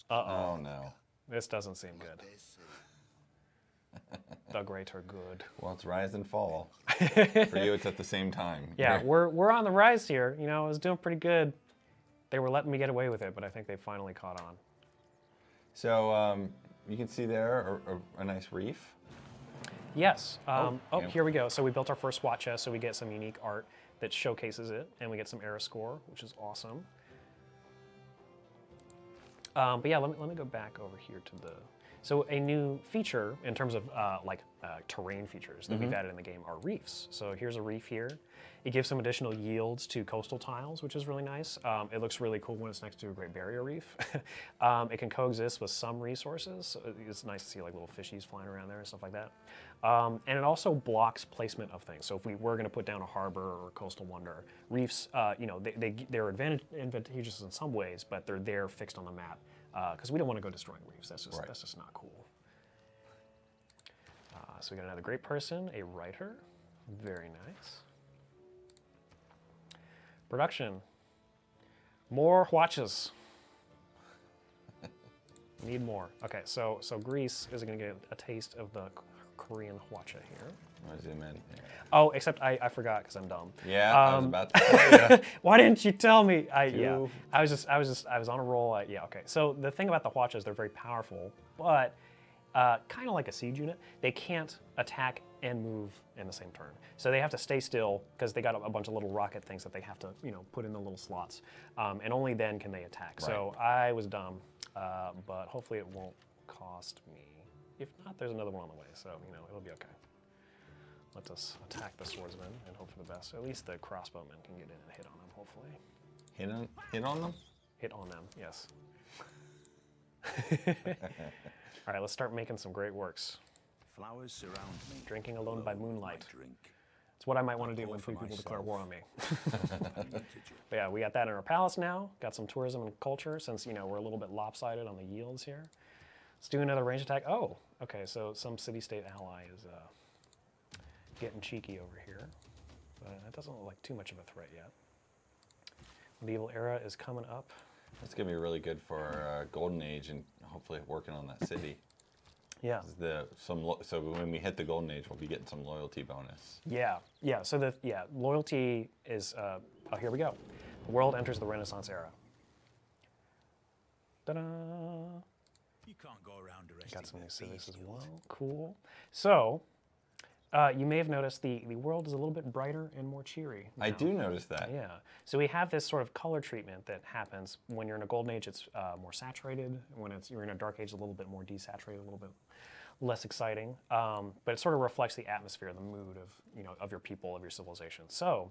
Uh-oh. Oh, no. This doesn't seem good. The great are good. Well, it's rise and fall. For you, it's at the same time. Yeah, we're on the rise here. You know, I was doing pretty good. They were letting me get away with it, but I think they finally caught on. So you can see there a nice reef. Yes. Yeah. Here we go. So we built our first SWAT chest, so we get some unique art that showcases it, and we get some era score, which is awesome. But yeah, let me go back over here to the. So a new feature in terms of terrain features that we've added in the game are reefs. So here's a reef here. It gives some additional yields to coastal tiles, which is really nice. It looks really cool when it's next to a Great Barrier Reef. It can coexist with some resources. So it's nice to see like little fishies flying around there and stuff like that. And it also blocks placement of things. So if we were going to put down a harbor or a coastal wonder, reefs, they're advantageous in some ways, but they're there fixed on the map. Because we don't want to go destroying reefs. That's just not cool. So we got another great person, a writer. Very nice. Production. More watches. Need more. Okay, so Greece is going to get a taste of the Korean hwacha here. I'm gonna zoom in. Yeah. Oh, except I forgot because I'm dumb. Yeah, I was about to tell you. Why didn't you tell me? I was on a roll. Yeah, okay. So the thing about the hwachas, they're very powerful, but kind of like a siege unit, they can't attack and move in the same turn. So they have to stay still because they got a bunch of little rocket things that they have to, put in the little slots, and only then can they attack. Right. So I was dumb, but hopefully it won't cost me. If not, there's another one on the way, so it'll be okay. Let us attack the swordsman and hope for the best. At least the crossbowmen can get in and hit on them, hopefully. Hit on them? Hit on them, yes. All right, let's start making some great works. Flowers surround me. Drinking alone by moonlight. It's what I might want to do when 3 people declare war on me. But yeah, we got that in our palace now. Got some tourism and culture since we're a little bit lopsided on the yields here. Let's do another range attack. Oh, okay, so some city-state ally is getting cheeky over here. But that doesn't look like too much of a threat yet. Medieval era is coming up. It's going to be really good for Golden Age and hopefully working on that city. Yeah. So when we hit the Golden Age, we'll be getting some loyalty bonus. Yeah. So loyalty is. Oh, here we go. The world enters the Renaissance era. Ta-da! You can't go around arresting. Got some new civics as well. Cool. So. You may have noticed the world is a little bit brighter and more cheery now. I do notice that. Yeah. So we have this sort of color treatment that happens when you're in a golden age. It's more saturated. When you're in a dark age, a little bit more desaturated, a little bit less exciting. But it sort of reflects the atmosphere, the mood of your people, of your civilization. So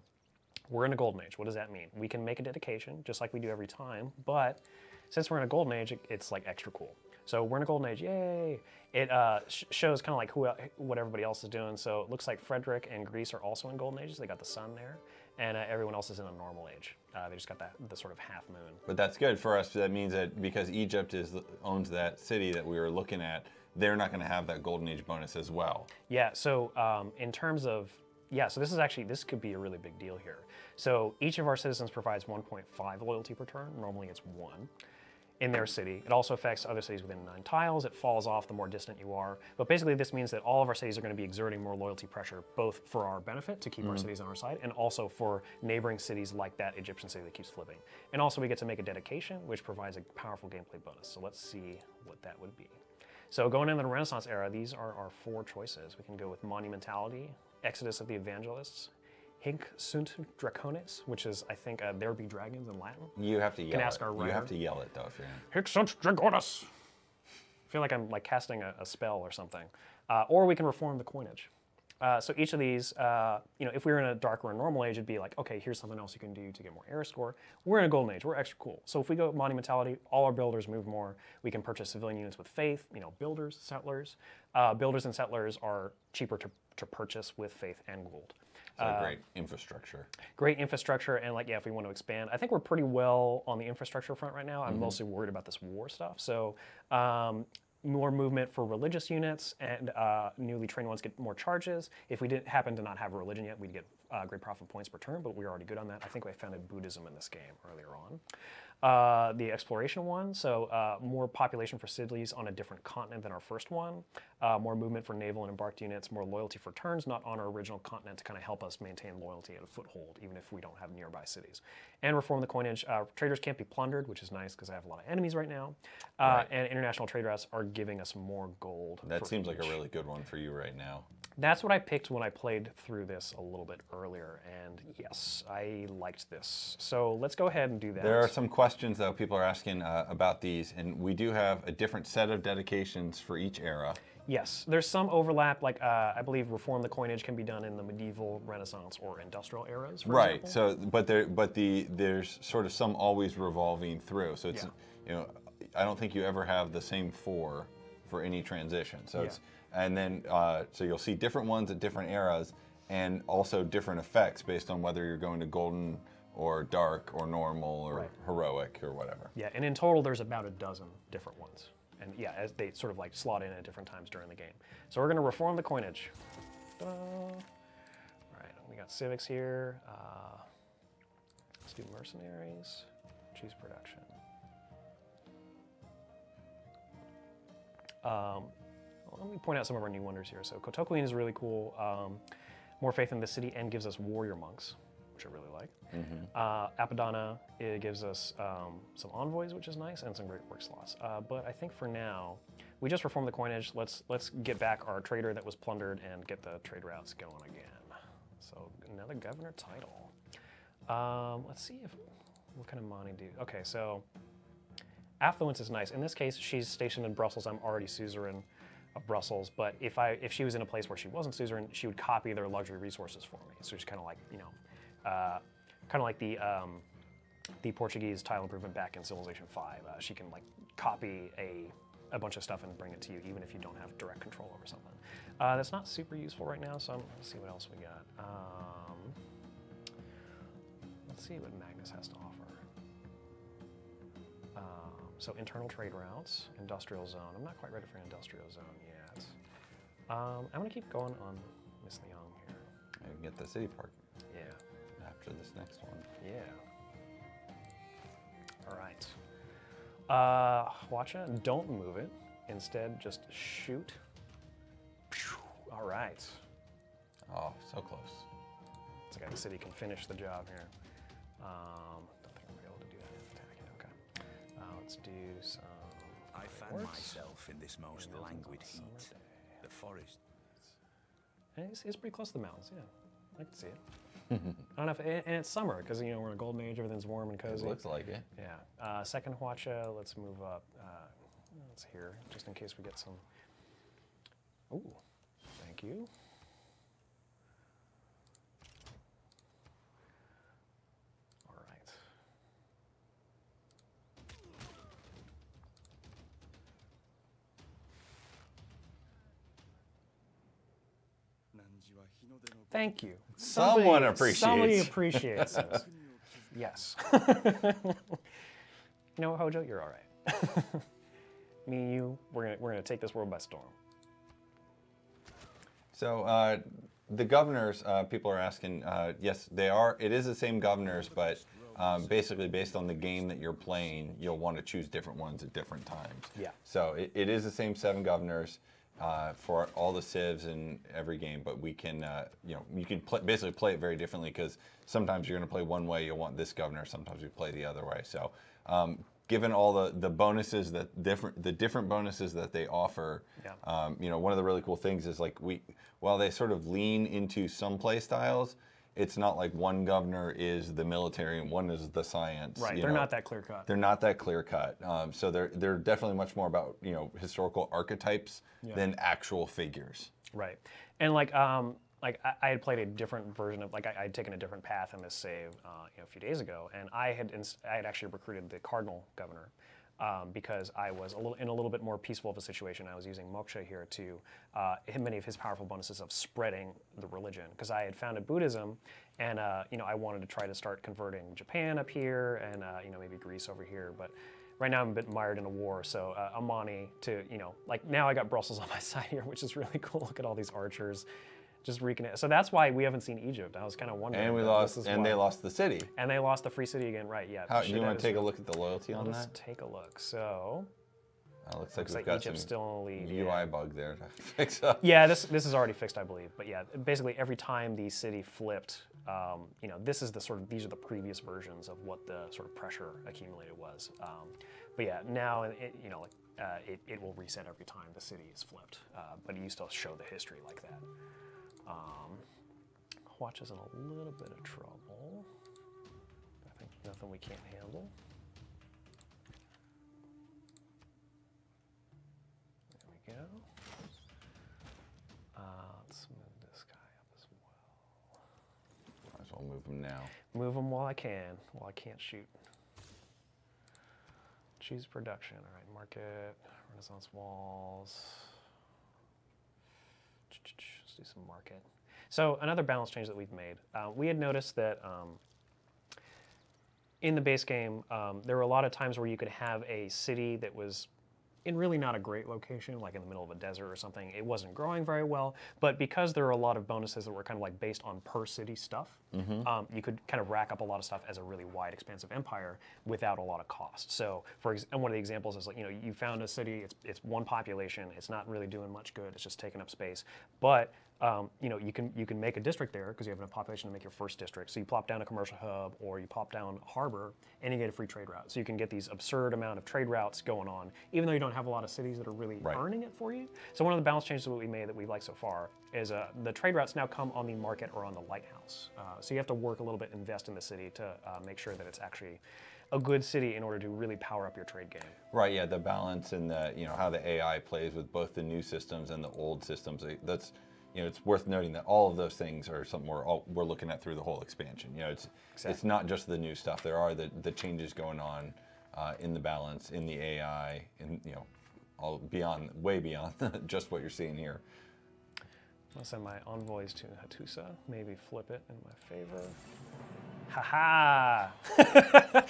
we're in a golden age. What does that mean? We can make a dedication just like we do every time, but since we're in a golden age, it's like extra cool. So we're in a golden age, yay! It shows kind of like what everybody else is doing. So it looks like Frederick and Greece are also in golden ages. They got the sun there, and everyone else is in a normal age. They just got the sort of half moon. But that's good for us. That means that because Egypt owns that city that we were looking at, they're not going to have that golden age bonus as well. Yeah. So in terms of so this could be a really big deal here. So each of our citizens provides 1.5 loyalty per turn. Normally it's 1. In their city. It also affects other cities within 9 tiles. It falls off the more distant you are. But basically this means that all of our cities are going to be exerting more loyalty pressure, both for our benefit to keep our cities on our side, and also for neighboring cities like that Egyptian city that keeps flipping. And also we get to make a dedication, which provides a powerful gameplay bonus. So let's see what that would be. So going into the Renaissance era, these are our 4 choices. We can go with Monumentality, Exodus of the Evangelists, Hinc sunt dracones, which is, I think, there be dragons in Latin. You have to yell ask our writer. You have to yell it, though, if you're in. Hinc sunt dracones. I feel like I'm casting a spell or something. Or we can reform the coinage. So each of these, if we were in a dark or a normal age, it'd be like, okay, here's something else you can do to get more era score. We're in a golden age. We're extra cool. So if we go monumentality, all our builders move more. We can purchase civilian units with faith. Builders, settlers. Builders and settlers are cheaper to purchase with faith and gold. So great infrastructure. Great infrastructure, and if we want to expand, I think we're pretty well on the infrastructure front right now. I'm mostly worried about this war stuff. So more movement for religious units, and newly trained ones get more charges. If we didn't happen to not have a religion yet, we'd get great profit points per turn, but we're already good on that. I think I founded Buddhism in this game earlier on. The exploration one, so more population for cities on a different continent than our first one, more movement for naval and embarked units, more loyalty for turns, not on our original continent, to kind of help us maintain loyalty at a foothold, even if we don't have nearby cities. And reform the coinage. Traders can't be plundered, which is nice because I have a lot of enemies right now. And international trade routes are giving us more gold. That seems like a really good one for you right now. That's what I picked when I played through this a little bit earlier, and yes, I liked this. So let's go ahead and do that. There are some questions, though, people are asking about these, and we do have a different set of dedications for each era. Yes, there's some overlap, like I believe reform the coinage can be done in the medieval, Renaissance, or industrial eras, for example. So, there's sort of some always revolving through. So it's, I don't think you ever have the same four for any transition. So it's, and then, so you'll see different ones at different eras, and also different effects based on whether you're going to golden or dark or normal or heroic or whatever. Yeah, and in total there's about a dozen different ones. And yeah, as they sort of slot in at different times during the game. So we're going to reform the coinage. Ta-da. All right, we got civics here. Let's do mercenaries. Choose production. Let me point out some of our new wonders here. So Kotokuin is really cool. More faith in the city, and gives us warrior monks, which I really like. Apadana, it gives us some envoys, which is nice, and some great work slots. But I think for now, we just reform the coinage. Let's get back our trader that was plundered and get the trade routes going again. So another governor title. Let's see what kind of money do. Okay, so affluence is nice. In this case, she's stationed in Brussels. I'm already suzerain of Brussels, but if she was in a place where she wasn't suzerain, she would copy their luxury resources for me. So it's kind of like the Portuguese tile improvement back in Civilization 5. She can copy a bunch of stuff and bring it to you, even if you don't have direct control over something. That's not super useful right now, so let's see what else we got. Let's see what Magnus has to offer. So internal trade routes, industrial zone. I'm not quite ready for an industrial zone yet. I'm gonna keep going on Miss Leong here. I can get the city park. Yeah. After this next one. Yeah. All right. Hwacha, don't move it. Instead, just shoot. All right. Oh, so close. It's like the city can finish the job here. Don't think I'm gonna be able to do that in attacking. Okay. Let's do some. I found myself in this most languid heat. The forest. And it's pretty close to the mountains. Yeah, I can see it. I don't know if, and it's summer because we're in a golden age. Everything's warm and cozy. It looks like it. Yeah. Second Hwacha. Let's move up. It's here just in case we get some. Ooh, thank you. All right. Thank you. Someone appreciates. Somebody appreciates this. Yes. You know what, Hojo? You're all right. Me and you, we're gonna take this world by storm. So the governors, people are asking. Yes, they are. It is the same governors, but basically based on the game that you're playing, you'll want to choose different ones at different times. Yeah. So it is the same 7 governors for all the civs in every game, but we can, you can basically play it very differently because sometimes you're going to play one way, you'll want this governor. Sometimes you play the other way. So. Given all the bonuses the different bonuses that they offer, one of the really cool things is while they sort of lean into some play styles, it's not like one governor is the military and one is the science. Right, they're not that clear cut. They're not that clear cut. So they're definitely much more about historical archetypes than actual figures. Right, and I had played a different version of, like I had taken a different path in this save a few days ago, and I had actually recruited the Cardinal Governor because I was in a little bit more peaceful of a situation. I was using Moksha here to hit many of his powerful bonuses of spreading the religion, because I had founded Buddhism, and I wanted to try to start converting Japan up here, and maybe Greece over here, but right now I'm a bit mired in a war, so Amani to, like now I got Brussels on my side here, which is really cool. Look at all these archers just wreaking it. So that's why we haven't seen Egypt. I was kind of wondering. And we lost, and they lost the city. And they lost the free city again, right? Yeah. How, do you want to take a look at the loyalty on that? Let's take a look. So. Looks like we've got Egypt's some still in the lead. UI bug there to fix up. Yeah, this is already fixed, I believe. But yeah, basically every time the city flipped, this is these are the previous versions of what the sort of pressure accumulated was. But yeah, now it will reset every time the city is flipped. But you still show the history like that. Watch is in a little bit of trouble. I think nothing we can't handle. There we go. Let's move this guy up as well. Might as well move him now. Move him while I can't shoot. Choose production. All right, market, Renaissance walls. Let's do some market. So another balance change that we've made. We had noticed that in the base game, there were a lot of times where you could have a city that was in really not a great location, like in the middle of a desert or something. It wasn't growing very well, but because there were a lot of bonuses that were kind of like based on per city stuff, you could kind of rack up a lot of stuff as a really wide, expansive empire without a lot of cost. So, and one of the examples is like, you found a city, it's one population, it's not really doing much good, it's just taking up space, but you can make a district there because you have enough population to make your first district. So you plop down a commercial hub or you plop down a harbor and you get a free trade route. So you can get these absurd amount of trade routes going on, even though you don't have a lot of cities that are really earning it for you. So one of the balance changes that we made that we like so far is the trade routes now come on the market or on the lighthouse. So you have to work a little bit, invest in the city to make sure that it's actually a good city in order to really power up your trade game. Right, yeah, the balance and the, how the AI plays with both the new systems and the old systems. That's, it's worth noting that all of those things are something we're looking at through the whole expansion. It's not just the new stuff. There are the changes going on in the balance, in the AI, and all way beyond just what you're seeing here. I'll send my envoys to Hattusa. Maybe flip it in my favor. Ha ha!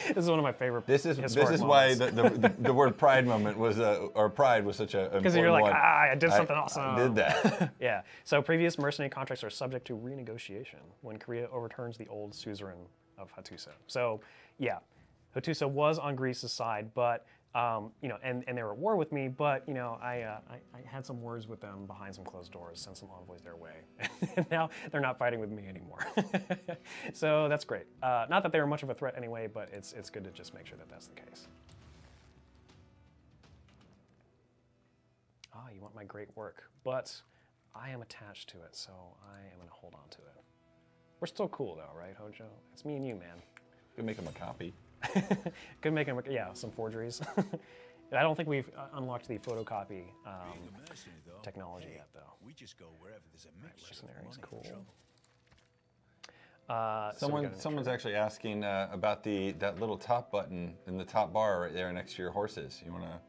This is one of my favorite. This is why the word pride moment was or pride was such a because you're like I did something awesome. I did that. Yeah. So previous mercenary contracts are subject to renegotiation when Korea overturns the old suzerain of Hattusa. So yeah, Hattusa was on Greece's side, but and they were at war with me, but I had some words with them behind some closed doors, sent some envoys their way, and now they're not fighting with me anymore. So that's great. Not that they were much of a threat anyway, but it's good to just make sure that that's the case. Ah, you want my great work, but I am attached to it, so I am going to hold on to it. We're still cool though, right, Hojo? It's me and you, man. You can make him a copy. Could make them, some forgeries. I don't think we've unlocked the photocopy technology yet, though. We just go wherever there's a mercenaries, cool. Someone's actually asking about that little top button in the top bar right there next to your horses. You want to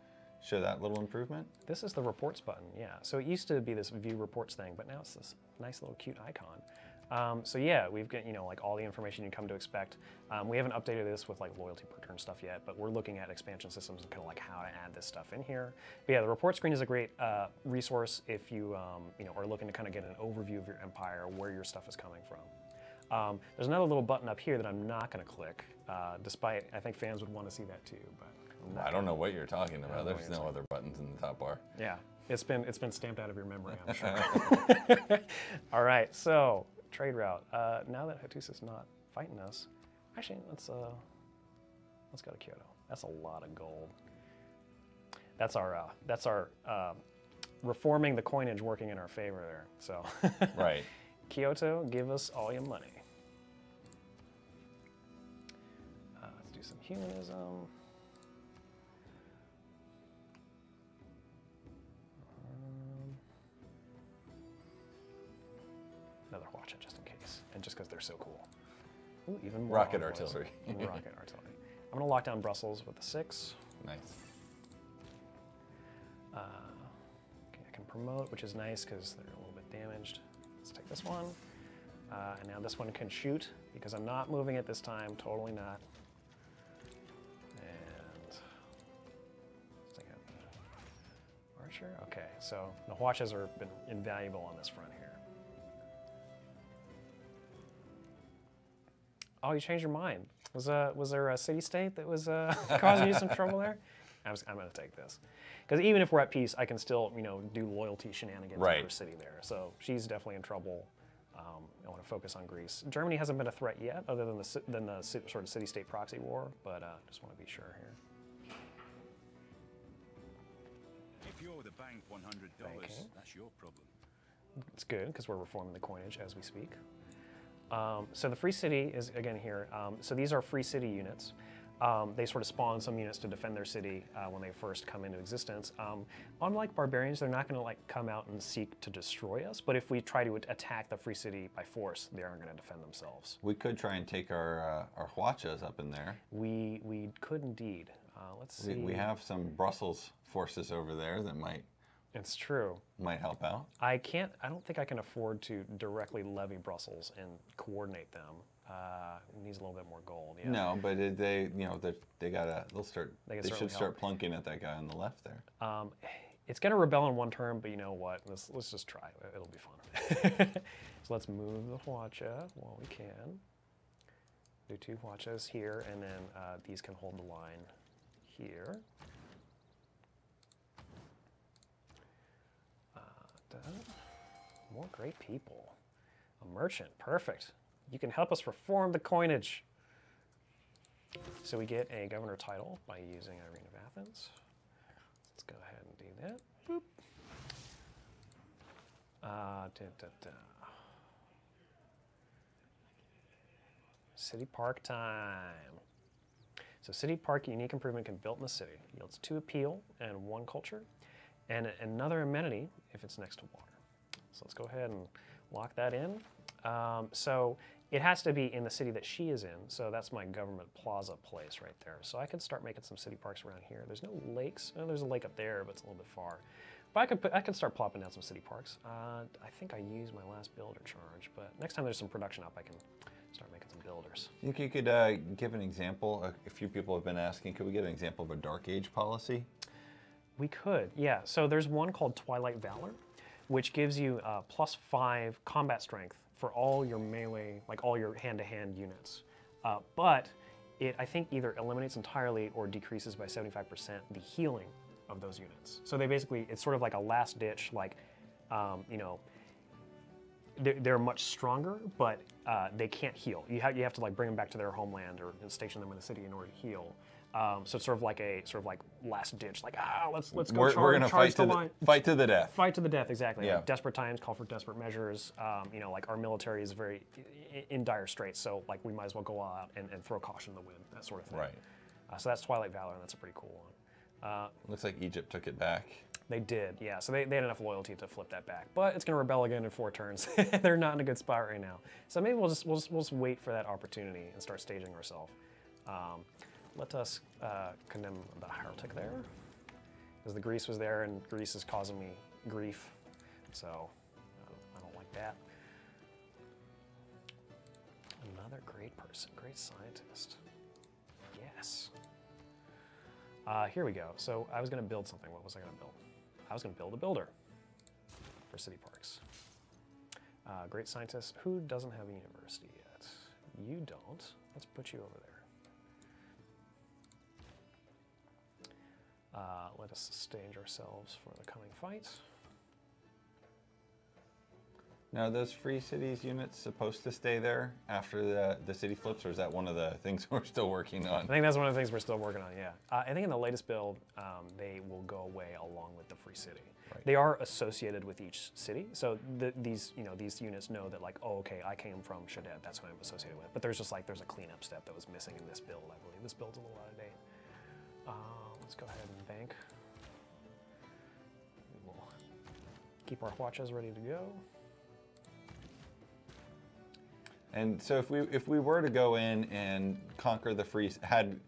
show that little improvement? This is the reports button, yeah. So it used to be this view reports thing, but now it's this nice little cute icon. So yeah, we've got, like all the information you come to expect. We haven't updated this with like loyalty per turn stuff yet, but we're looking at expansion systems and kind of like how to add this stuff in here. But yeah, the report screen is a great resource if you, are looking to kind of get an overview of your empire, where your stuff is coming from. There's another little button up here that I'm not going to click, despite I think fans would want to see that too. But I don't know what you're talking about. There's no other buttons in the top bar. Yeah, it's been stamped out of your memory, I'm sure. All right, so. Trade route. Now that Hattusa's not fighting us, actually let's go to Kyoto. That's a lot of gold. That's our reforming the coinage working in our favor there. So right. Kyoto, give us all your money. Let's do some humanism. Another because they're so cool. Ooh, even more Rocket envoys. artillery. Rocket artillery. I'm going to lock down Brussels with the 6. Nice. Okay, I can promote, which is nice because they're a little bit damaged. Let's take this one. And now this one can shoot because I'm not moving it this time, totally not. And let's take out the archer. Okay, so the watches have been invaluable on this front here. Oh, you changed your mind. Was there a city-state that was causing you some trouble there? I'm going to take this. Because even if we're at peace, I can still, do loyalty shenanigans in her city there. So she's definitely in trouble. I want to focus on Greece. Germany hasn't been a threat yet, other than the sort of city-state proxy war, but just want to be sure here. If you're the bank $100, that's your problem. It's good, because we're reforming the coinage as we speak. So the free city is, again, here. So these are free city units. They sort of spawn some units to defend their city when they first come into existence. Unlike barbarians, they're not going to come out and seek to destroy us. But if we try to attack the free city by force, they aren't going to defend themselves. We could try and take our Huachas up in there. We could indeed. Let's see. We have some Brussels forces over there that might. It's true. Might help out. I don't think I can afford to directly levy Brussels and coordinate them. It needs a little bit more gold. Yeah. No, but they should start help. plunking at that guy on the left there. It's going to rebel in one turn, but you know what? Let's just try. It'll be fun. So let's move the Huacha while we can. Do 2 Huachas here, and then these can hold the line here. More great people. A merchant, perfect. You can help us reform the coinage. So we get a governor title by using Irene of Athens. Let's go ahead and do that. Boop. City Park time. So City Park unique improvement can be built in the city. Yields 2 appeal and 1 culture, and another amenity if it's next to water. So let's go ahead and lock that in. So it has to be in the city that she is in. So that's my government plaza place right there. So I could start making some city parks around here. There's no lakes. Oh, there's a lake up there, but it's a little bit far. But I could start plopping down some city parks. I think I used my last builder charge, but next time there's some production up, I can start making some builders. You think you could give an example? A few people have been asking, could we get an example of a Dark Age policy? We could, yeah. So there's one called Twilight Valor, which gives you +5 combat strength for all your melee, like all your hand-to-hand units. But it, I think, either eliminates entirely or decreases by 75% the healing of those units. So they basically, it's sort of like a last ditch, like, they're much stronger, but they can't heal. You have to like bring them back to their homeland or station them in the city in order to heal. So it's sort of like last ditch, like let's go We're gonna charge the line. Fight to the death. Fight to the death, exactly. Yeah. Like desperate times call for desperate measures. Like our military is very in dire straits, so like we might as well go all out and throw caution to the wind, that sort of thing. Right. So that's Twilight Valor, and that's a pretty cool one. Looks like Egypt took it back. They did, yeah. So they had enough loyalty to flip that back, but it's going to rebel again in 4 turns. They're not in a good spot right now. So maybe we'll just wait for that opportunity and start staging ourselves. Let us condemn the heretic there, because the Greece was there, and Greece is causing me grief. So I don't like that. Another great person, great scientist. Yes. Here we go. So I was going to build something. What was I going to build? I was going to build a builder for city parks. Great scientist. Who doesn't have a university yet? You don't. Let's put you over there. Let us stage ourselves for the coming fight. Now, are those free cities units supposed to stay there after the city flips, or is that one of the things we're still working on? I think that's one of the things we're still working on, yeah. I think in the latest build, they will go away along with the free city. Right. They are associated with each city, so these units know that, like, oh, okay, I came from Shaddad, that's what I'm associated with. But there's just like, there's a cleanup step that was missing in this build, I believe. This build's a little out of date. Let's go ahead and bank. We will keep our Huachas ready to go. And so if we were to go in and conquer the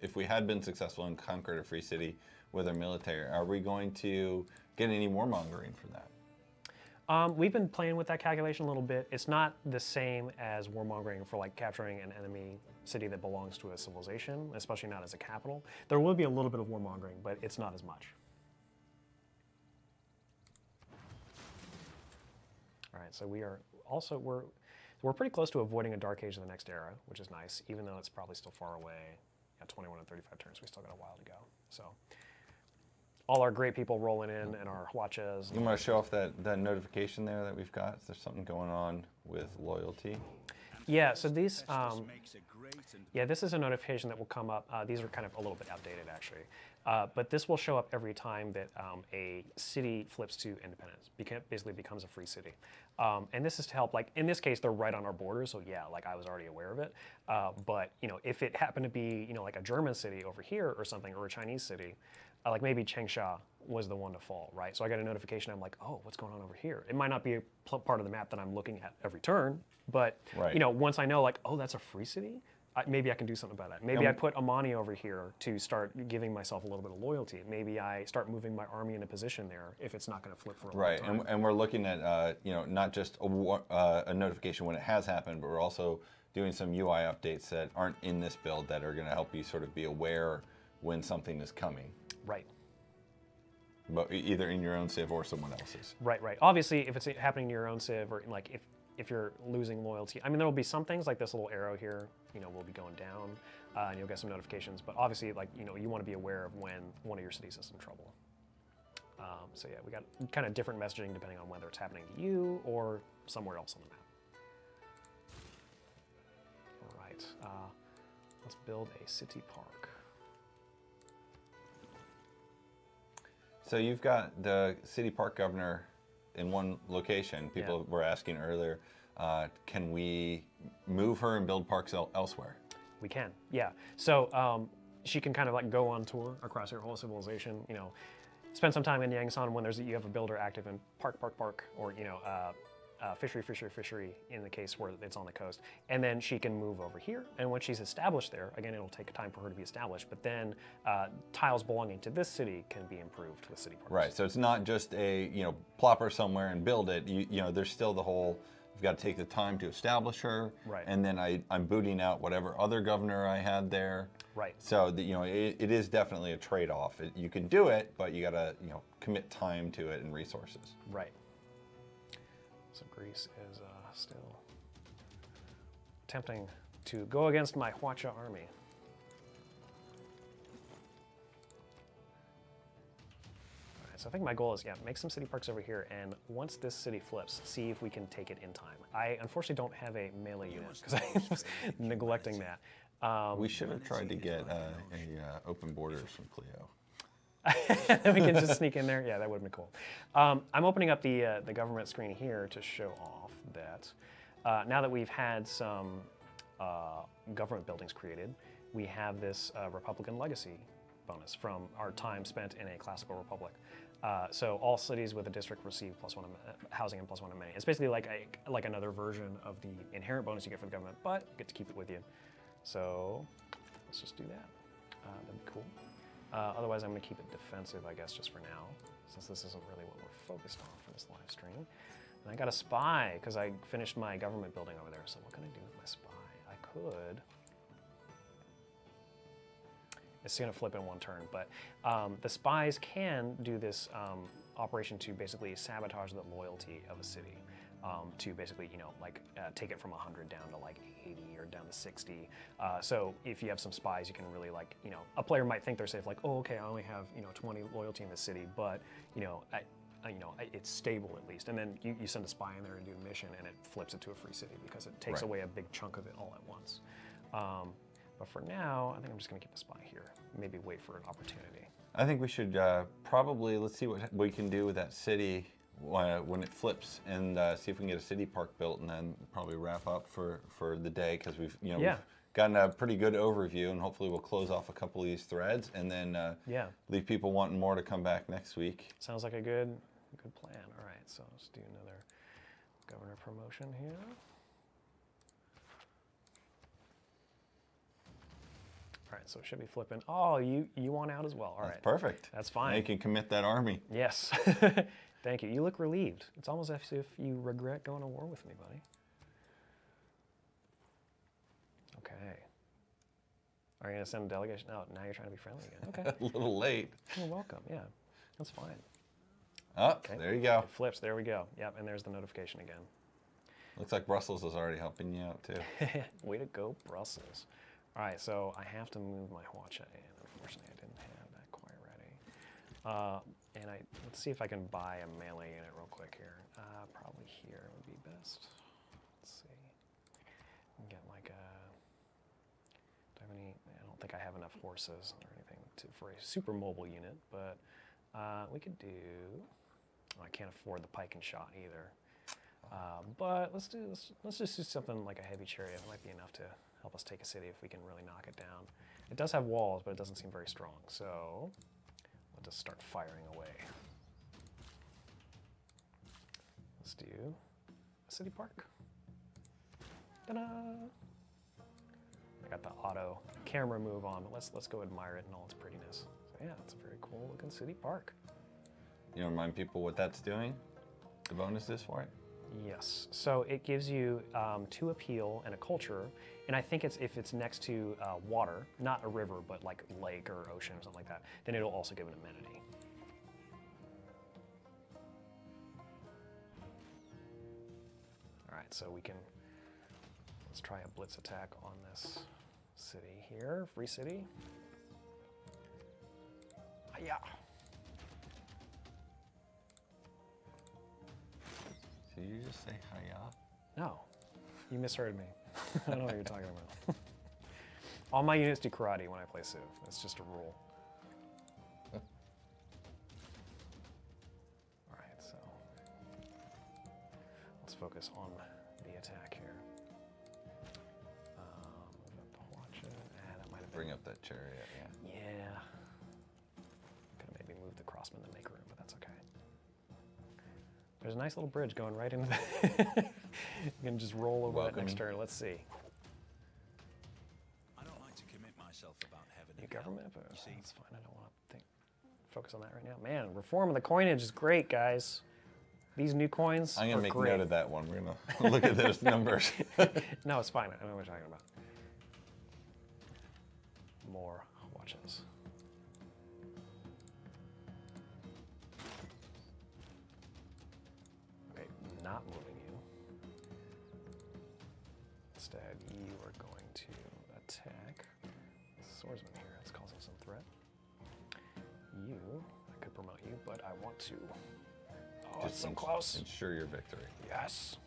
if we had been successful and conquered a free city with our military, are we going to get any warmongering from that? We've been playing with that calculation a little bit. It's not the same as warmongering for like capturing an enemy city that belongs to a civilization, especially not as a capital. There will be a little bit of warmongering, but it's not as much. All right, so we're pretty close to avoiding a Dark Age in the next era, which is nice, even though it's probably still far away. At 21 and 35 turns, we still got a while to go. So all our great people rolling in and our Huachas. You want to show off that notification there that we've got? Is there something going on with loyalty? Yeah, so these, yeah, this is a notification that will come up. These are kind of a little bit outdated, actually. But this will show up every time that a city flips to independence, basically becomes a free city. And this is to help, like, in this case, they're right on our borders, so yeah, like, I was already aware of it. But, you know, if it happened to be, you know, like a German city over here or something, or a Chinese city, like maybe Changsha was the one to fall, right? So I got a notification, I'm like, oh, what's going on over here? It might not be a part of the map that I'm looking at every turn, but, you know, once I know, like, oh, that's a free city, maybe I can do something about that. Maybe I put Amani over here to start giving myself a little bit of loyalty. Maybe I start moving my army into position there if it's not going to flip for a long time. Right, and we're looking at, you know, not just a notification when it has happened, but we're also doing some UI updates that aren't in this build that are going to help you sort of be aware when something is coming. Right. But either in your own civ or someone else's. Right, right. Obviously, if it's happening in your own civ, or like if you're losing loyalty, I mean, there will be some things like this little arrow here, you know, will be going down, and you'll get some notifications. But obviously, like, you know, you want to be aware of when one of your cities is in trouble. So yeah, we got kind of different messaging depending on whether it's happening to you or somewhere else on the map. All right, let's build a city park. So you've got the city park governor in one location. People were asking earlier, can we move her and build parks elsewhere? We can, yeah. So she can kind of like go on tour across your whole civilization, you know, spend some time in Yangsan when you have a builder active in park, or, you know, fishery in the case where it's on the coast. And then she can move over here. And when she's established there, again, it'll take time for her to be established, but then tiles belonging to this city can be improved with city parks. Right, so it's not just a, you know, plop her somewhere and build it. You know, there's still the whole, you've got to take the time to establish her. Right. And then I'm booting out whatever other governor I had there. Right. So, you know, it is definitely a trade-off. You can do it, but you got to, you know, commit time to it and resources. Right. So Greece is still attempting to go against my Huacha army. All right, so I think my goal is, yeah, make some city parks over here, and once this city flips, see if we can take it in time. I unfortunately don't have a melee unit because I was neglecting that. We should have tried to get open borders from Cleo. Then we can just sneak in there. Yeah, that would have been cool. I'm opening up the government screen here to show off that now that we've had some government buildings created, we have this Republican legacy bonus from our time spent in a classical republic. So all cities with a district receive +1 housing and +1 amenity. It's basically like another version of the inherent bonus you get from the government, but you get to keep it with you. So let's just do that. That'd be cool. Otherwise, I'm going to keep it defensive, I guess, just for now, since this isn't really what we're focused on for this live stream. And I got a spy, because I finished my government building over there. So what can I do with my spy? I could... It's going to flip in one turn, but the spies can do this operation to basically sabotage the loyalty of a city. To basically, you know, like take it from 100 down to like 80 or down to 60. So if you have some spies, you can really, like, you know, a player might think they're safe, like, oh, okay, I only have, you know, 20 loyalty in the city, but, you know, it's stable at least. And then you send a spy in there and do a mission, and it flips it to a free city because it takes away a big chunk of it all at once. But for now, I think I'm just going to keep the spy here. Maybe wait for an opportunity. I think we should probably, let's see what we can do with that city when it flips, and see if we can get a city park built, and then probably wrap up for the day, because we've we've gotten a pretty good overview, and hopefully we'll close off a couple of these threads, and then leave people wanting more to come back next week. Sounds like a good plan. All right, so let's do another governor promotion here. All right, so it should be flipping. Oh, you want out as well. All right. Perfect. That's fine. Now you can commit that army. Yes. Thank you. You look relieved. It's almost as if you regret going to war with me, buddy. Okay. Are you going to send a delegation? No, now you're trying to be friendly again. Okay. A little late. You're welcome. Yeah, that's fine. Oh, Okay. there you go. It flips. There we go. Yep, and there's the notification again. Looks like Brussels is already helping you out, too. Way to go, Brussels. All right, so I have to move my Hwacha in. Unfortunately, I didn't have that quite ready. Let's see if I can buy a melee unit real quick here. Probably here would be best. Let's see. Get like a. Do I have any? I don't think I have enough horses or anything for a super mobile unit, but we could do. Oh, I can't afford the pike and shot either. But let's just do something like a heavy chariot. It might be enough to help us take a city if we can really knock it down. It does have walls, but it doesn't seem very strong. So we'll just start firing away. Let's do a city park. Ta-da! I got the auto camera move on, but let's go admire it in all its prettiness. So yeah, it's a very cool looking city park. You know, remind people what that's doing? The bonuses for it? Yes, so it gives you 2 appeal and a culture, and I think if it's next to water, not a river, but like lake or ocean or something like that, then it'll also give an amenity. All right, so let's try a blitz attack on this city here, free city. Yeah. Did you just say hiya? No, you misheard me. I don't know what you're talking about. All my units do karate when I play Civ. It's just a rule. All right, so let's focus on the attack here. Move up the Hwacha. That might have been. Bring up that chariot, yeah. Yeah. Could have maybe moved the crossman to make room, but that's okay. There's a nice little bridge going right into the. You can just roll over that next turn. Let's see. I don't like to commit myself about heaven. New government? That's fine. I don't want to focus on that right now. Man, reform of the coinage is great, guys. These new coins I'm going to make great. note of that one. We're going to look at those numbers. No, it's fine. I know what you're talking about. More watches. Okay, not moving you. Instead, you are going to attack the swordsman here. It's causing some threat. You, I could promote you, but I want to. Oh, it's so close. Ensure your victory. Yes.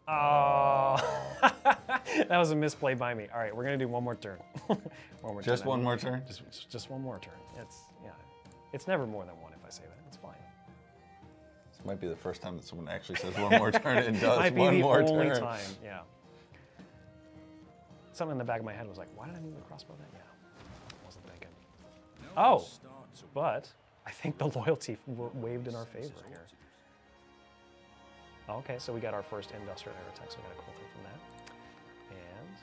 Oh, that was a misplay by me. All right, we're gonna do one more turn. One more Just turn. one more turn? Just one more turn. It's never more than one if I say that. It's fine. This might be the first time that someone actually says one more turn and does Might be one the more only turn. time. Yeah. Something in the back of my head was like, why did I move the crossbow then? Yeah, wasn't thinking. Oh, but I think the loyalty waved in our favor here. Okay, so we got our first industrial air attack, so we got a cool thing from that. And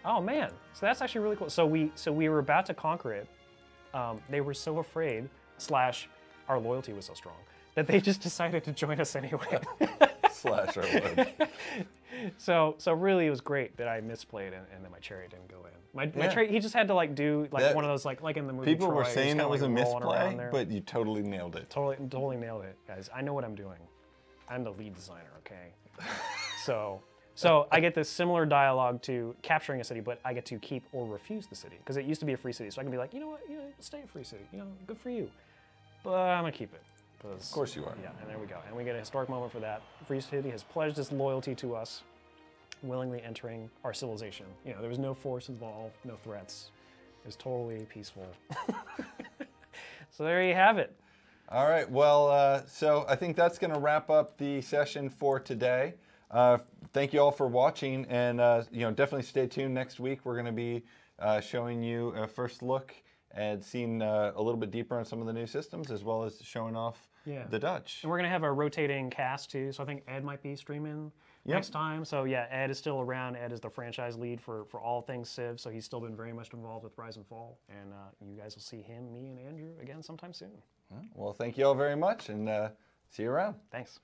oh man, so that's actually really cool. So we were about to conquer it. They were so afraid, / our loyalty was so strong that they just decided to join us anyway. / our load. So really, it was great that I misplayed and then my chariot didn't go in. My chariot, he just had to like do like That- one of those like in the movie. People Troy, were he saying just that kinda, was a like, rolling around misplay, there. but you totally nailed it. Totally nailed it, guys. I know what I'm doing. I'm the lead designer, okay? So I get this similar dialogue to capturing a city, but I get to keep or refuse the city because it used to be a free city. So I can be like, you know what, stay a free city. Good for you. But I'm gonna keep it. Of course you are. Yeah, and there we go. And we get a historic moment for that. Free city has pledged its loyalty to us, willingly entering our civilization. There was no force involved, no threats. It was totally peaceful. So there you have it. All right, well, so I think that's going to wrap up the session for today. Thank you all for watching, and definitely stay tuned. Next week, we're going to be showing you a first look and seeing a little bit deeper on some of the new systems, as well as showing off the Dutch. And we're going to have a rotating cast, too, so I think Ed might be streaming next time. So yeah, Ed is still around. Ed is the franchise lead for all things Civ, so he's still been very much involved with Rise and Fall. And you guys will see him, me, and Andrew again sometime soon. Well, thank you all very much, and see you around. Thanks.